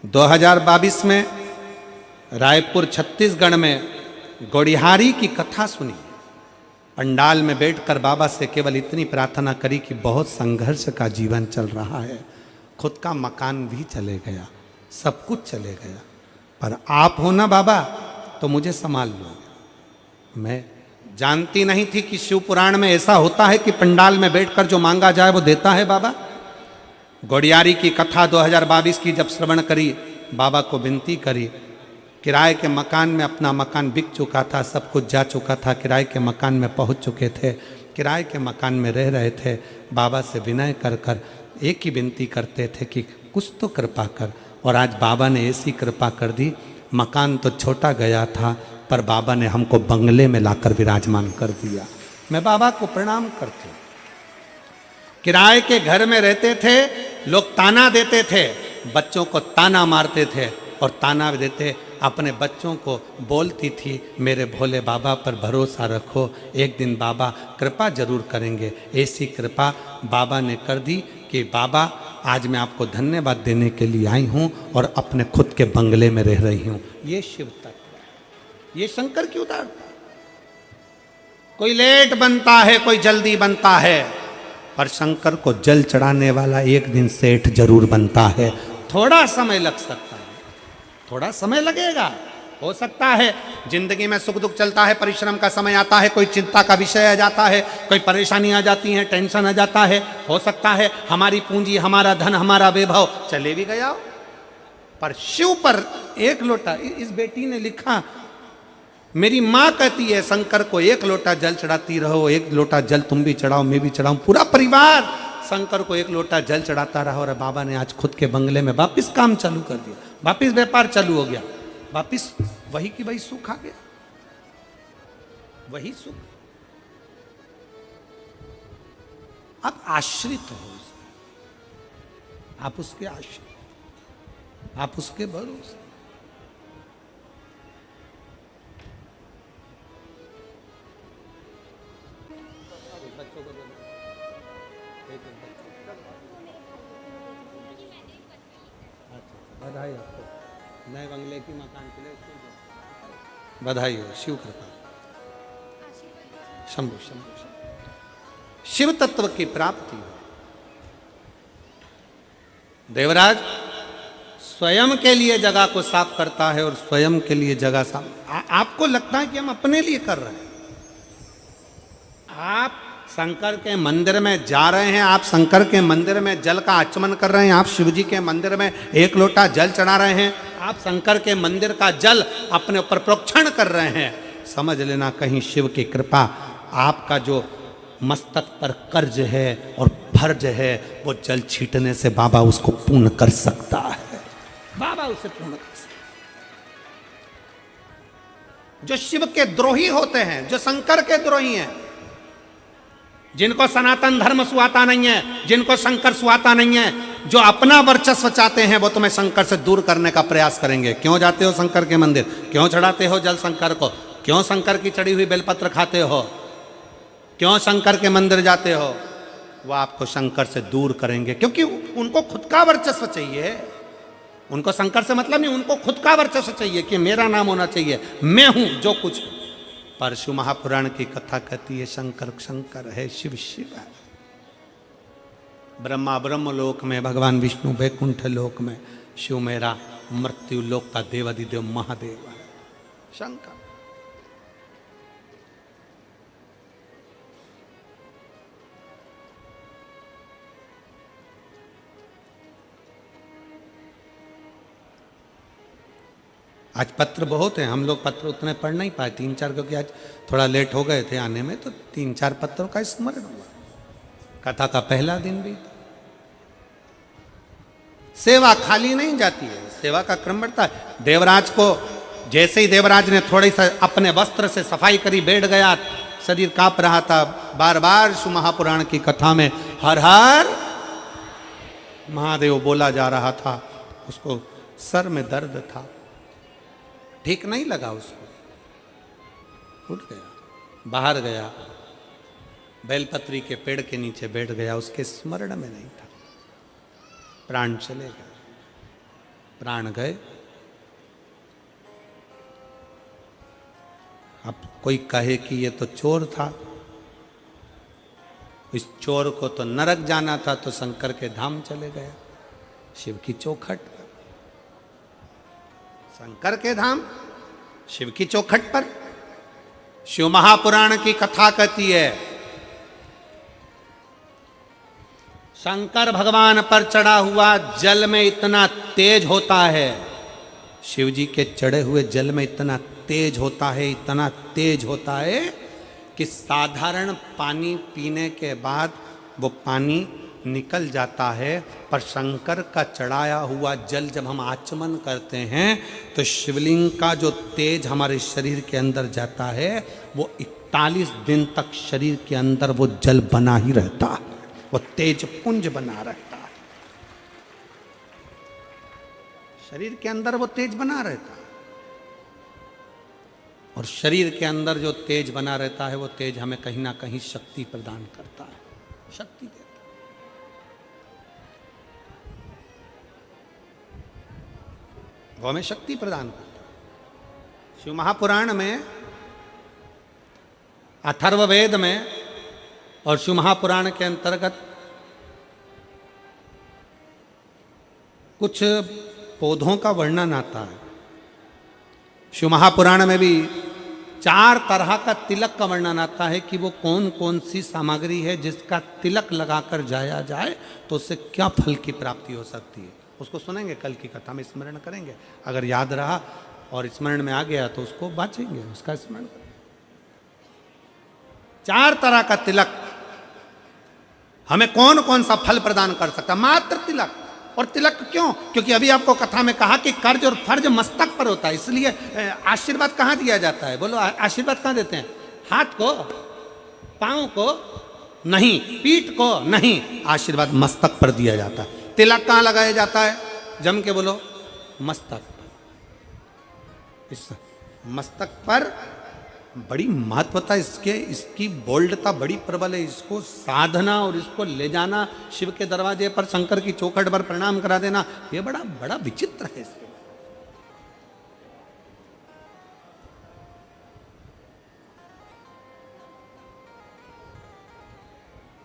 2022 में रायपुर छत्तीसगढ़ में गौड़िहारी की कथा सुनी। पंडाल में बैठकर बाबा से केवल इतनी प्रार्थना करी कि बहुत संघर्ष का जीवन चल रहा है, खुद का मकान भी चले गया, सब कुछ चले गया, पर आप हो ना बाबा तो मुझे संभाल लो। मैं जानती नहीं थी कि शिव पुराण में ऐसा होता है कि पंडाल में बैठकर जो मांगा जाए वो देता है बाबा। गौड़ियारी की कथा 2022 की जब श्रवण करी, बाबा को विनती करी। किराए के मकान में अपना मकान बिक चुका था, सब कुछ जा चुका था, किराए के मकान में पहुंच चुके थे, किराए के मकान में रह रहे थे। बाबा से विनय कर कर एक ही विनती करते थे कि कुछ तो कृपा कर। और आज बाबा ने ऐसी कृपा कर दी, मकान तो छोटा गया था पर बाबा ने हमको बंगले में लाकर विराजमान कर दिया। मैं बाबा को प्रणाम करती हूँ। किराए के घर में रहते थे, लोग ताना देते थे, बच्चों को ताना मारते थे और ताना देते, अपने बच्चों को बोलती थी मेरे भोले बाबा पर भरोसा रखो, एक दिन बाबा कृपा जरूर करेंगे। ऐसी कृपा बाबा ने कर दी कि बाबा आज मैं आपको धन्यवाद देने के लिए आई हूँ और अपने खुद के बंगले में रह रही हूँ। ये शिव तत्व, ये शंकर की उदारता। कोई लेट बनता है, कोई जल्दी बनता है, पर शंकर को जल चढ़ाने वाला एक दिन सेठ जरूर बनता है। थोड़ा समय लग सकता है, थोड़ा समय लगेगा, हो सकता है जिंदगी में सुख दुख चलता है, परिश्रम का समय आता है, कोई चिंता का विषय आ जाता है, कोई परेशानी आ जाती है, टेंशन आ जाता है, हो सकता है हमारी पूंजी, हमारा धन, हमारा वैभव चले भी गया हो। पर शिव पर एक लोटा, इस बेटी ने लिखा, मेरी माँ कहती है शंकर को एक लोटा जल चढ़ाती रहो, एक लोटा जल तुम भी चढ़ाओ, मैं भी चढ़ाऊं, पूरा परिवार शंकर को एक लोटा जल चढ़ाता रहा। और बाबा ने आज खुद के बंगले में वापिस काम चालू कर दिया, वापिस व्यापार चालू हो गया, वापिस वही की वही सुख आ गया, वही सुख। आप आश्रित हो उसके, आप उसके आश्रित, आप उसके भरोसे। बधाई आपको नए बंगले की मकान के लिए, बधाई हो, शिव कृपा, शंभु शंभु शंभु, शिव तत्व की प्राप्ति हो। देवराज स्वयं के लिए जगह को साफ करता है और स्वयं के लिए जगह साफ। आपको लगता है कि हम अपने लिए कर रहे हैं, आप शंकर के मंदिर में जा रहे हैं, आप शंकर के मंदिर में जल का आचमन कर रहे हैं, आप शिव जी के मंदिर में एक लोटा जल चढ़ा रहे हैं, आप शंकर के मंदिर का जल अपने ऊपर प्रोक्षण कर रहे हैं। समझ लेना कहीं शिव की कृपा, आपका जो मस्तक पर कर्ज है और फर्ज है, वो जल छीटने से बाबा उसको पूर्ण कर सकता है, बाबा उसे पूर्ण कर सकता है। जो शिव के द्रोही होते हैं, जो शंकर के द्रोही हैं, जिनको सनातन धर्म सुहाता नहीं है, जिनको शंकर सुहाता नहीं है, जो अपना वर्चस्व चाहते हैं, वो तुम्हें शंकर से दूर करने का प्रयास करेंगे। क्यों जाते हो शंकर के मंदिर, क्यों चढ़ाते हो जल शंकर को, क्यों शंकर की चढ़ी हुई बेलपत्र खाते हो, क्यों शंकर के मंदिर जाते हो, वो आपको शंकर से दूर करेंगे। क्योंकि उनको खुद का वर्चस्व चाहिए, उनको शंकर से मतलब नहीं, उनको खुद का वर्चस्व चाहिए कि मेरा नाम होना चाहिए, मैं हूं जो कुछ। पर शिव महापुराण की कथा कहती है शंकर शंकर है, शिव शिव है। ब्रह्मा ब्रह्म लोक में, भगवान विष्णु वैकुंठ लोक में, शिव मेरा मृत्यु लोक का देवादिदेव महादेव है, शंकर। आज पत्र बहुत हैं, हम लोग पत्र उतने पढ़ नहीं पाए, 3-4, क्योंकि आज थोड़ा लेट हो गए थे आने में, तो 3-4 पत्रों का स्मरण हुआ। कथा का पहला दिन भी, सेवा खाली नहीं जाती है, सेवा का क्रम बढ़ता है। देवराज को जैसे ही देवराज ने थोड़ी सा अपने वस्त्र से सफाई करी, बैठ गया, शरीर कांप रहा था, बार बार शिव महापुराण की कथा में हर हर महादेव बोला जा रहा था, उसको सर में दर्द था, ठीक नहीं लगा उसको, उठ गया, बाहर गया, बेलपत्री के पेड़ के नीचे बैठ गया, उसके स्मरण में नहीं था। प्राण चले गए, प्राण गए। अब कोई कहे कि ये तो चोर था, इस चोर को तो नरक जाना था, तो शंकर के धाम चले गया। शिव की चौखट पर, शंकर के धाम शिव की चौखट पर। शिव महापुराण की कथा कहती है, शंकर भगवान पर चढ़ा हुआ जल में इतना तेज होता है, शिव जी के चढ़े हुए जल में इतना तेज होता है, इतना तेज होता है कि साधारण पानी पीने के बाद वो पानी निकल जाता है, पर शंकर का चढ़ाया हुआ जल जब हम आचमन करते हैं तो शिवलिंग का जो तेज हमारे शरीर के अंदर जाता है, वो 41 दिन तक शरीर के अंदर वो जल बना ही रहता है, वो तेज पुंज बना रहता है, शरीर के अंदर वो तेज बना रहता है। और शरीर के अंदर जो तेज बना रहता है, वो तेज हमें कहीं ना कहीं शक्ति प्रदान करता है, शक्ति देता है। वो हमें शक्ति प्रदान करता है। शिव महापुराण में, अथर्ववेद में और शिव महापुराण के अंतर्गत कुछ पौधों का वर्णन आता है। शिव महापुराण में भी 4 तरह का तिलक का वर्णन आता है कि वो कौन कौन सी सामग्री है जिसका तिलक लगाकर जाया जाए तो उससे क्या फल की प्राप्ति हो सकती है। उसको सुनेंगे, कल की कथा में स्मरण करेंगे। अगर याद रहा और स्मरण में आ गया तो उसको बाँचेंगे, उसका स्मरण करेंगे। 4 तरह का तिलक हमें कौन कौन सा फल प्रदान कर सकता है, मात्र तिलक। और तिलक क्यों? क्योंकि अभी आपको कथा में कहा कि कर्ज और फर्ज मस्तक पर होता है, इसलिए आशीर्वाद कहाँ दिया जाता है? बोलो, आशीर्वाद कहाँ देते हैं? हाथ को, पांव को नहीं, पीठ को नहीं, आशीर्वाद मस्तक पर दिया जाता है। तिलक कहाँ लगाया जाता है? जम के बोलो, मस्तक। इस मस्तक पर बड़ी महत्वता इसके, इसकी बोल्डता बड़ी प्रबल है। इसको साधना और इसको ले जाना शिव के दरवाजे पर, शंकर की चौखट पर प्रणाम करा देना, ये बड़ा बड़ा विचित्र है। इसके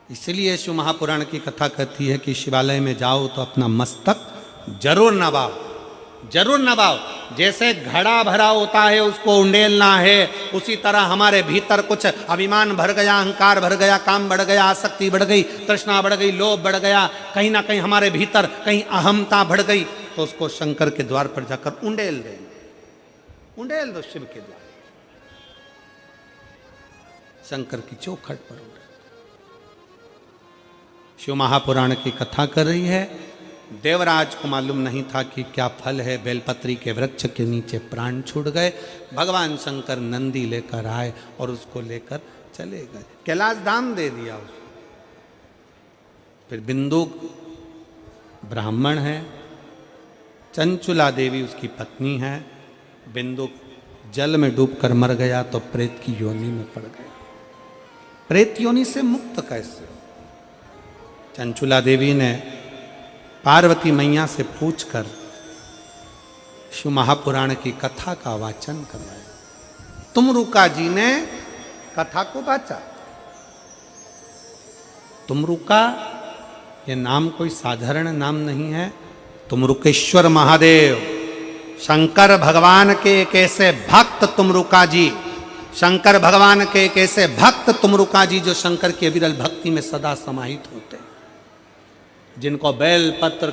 इसलिए शिव महापुराण की कथा कहती है कि शिवालय में जाओ तो अपना मस्तक जरूर नवाओ, जरूर नवाओ। जैसे घड़ा भरा होता है उसको उंडेलना है, उसी तरह हमारे भीतर कुछ अभिमान भर गया, अहंकार भर गया, काम बढ़ गया, आसक्ति बढ़ गई, तृष्णा बढ़ गई, लोभ बढ़ गया, कहीं ना कहीं हमारे भीतर कहीं अहमता बढ़ गई, तो उसको शंकर के द्वार पर जाकर उंडेल देंगे। उंडेल दो शिव के द्वार, शंकर की चौखट पर उंडेल। शिव महापुराण की कथा कर रही है। देवराज को मालूम नहीं था कि क्या फल है। बेलपत्री के वृक्ष के नीचे प्राण छूट गए। भगवान शंकर नंदी लेकर आए और उसको लेकर चले गए, कैलाश धाम दे दिया उसको। फिर बिंदुक ब्राह्मण है, चंचुला देवी उसकी पत्नी है। बिंदुक जल में डूबकर मर गया तो प्रेत की योनि में पड़ गया। प्रेत योनि से मुक्त कैसे? चंचुला देवी ने पार्वती मैया से पूछकर शिव महापुराण की कथा का वाचन करवाया। तुमरुका जी ने कथा को वाचा। तुमरुका ये नाम कोई साधारण नाम नहीं है। तुमरुकेश्वर महादेव, शंकर भगवान के एक ऐसे भक्त तुमरुका जी, शंकर भगवान के एक ऐसे भक्त तुमरुका जी जो शंकर की अविरल भक्ति में सदा समाहित होते हैं, जिनको बेल पत्र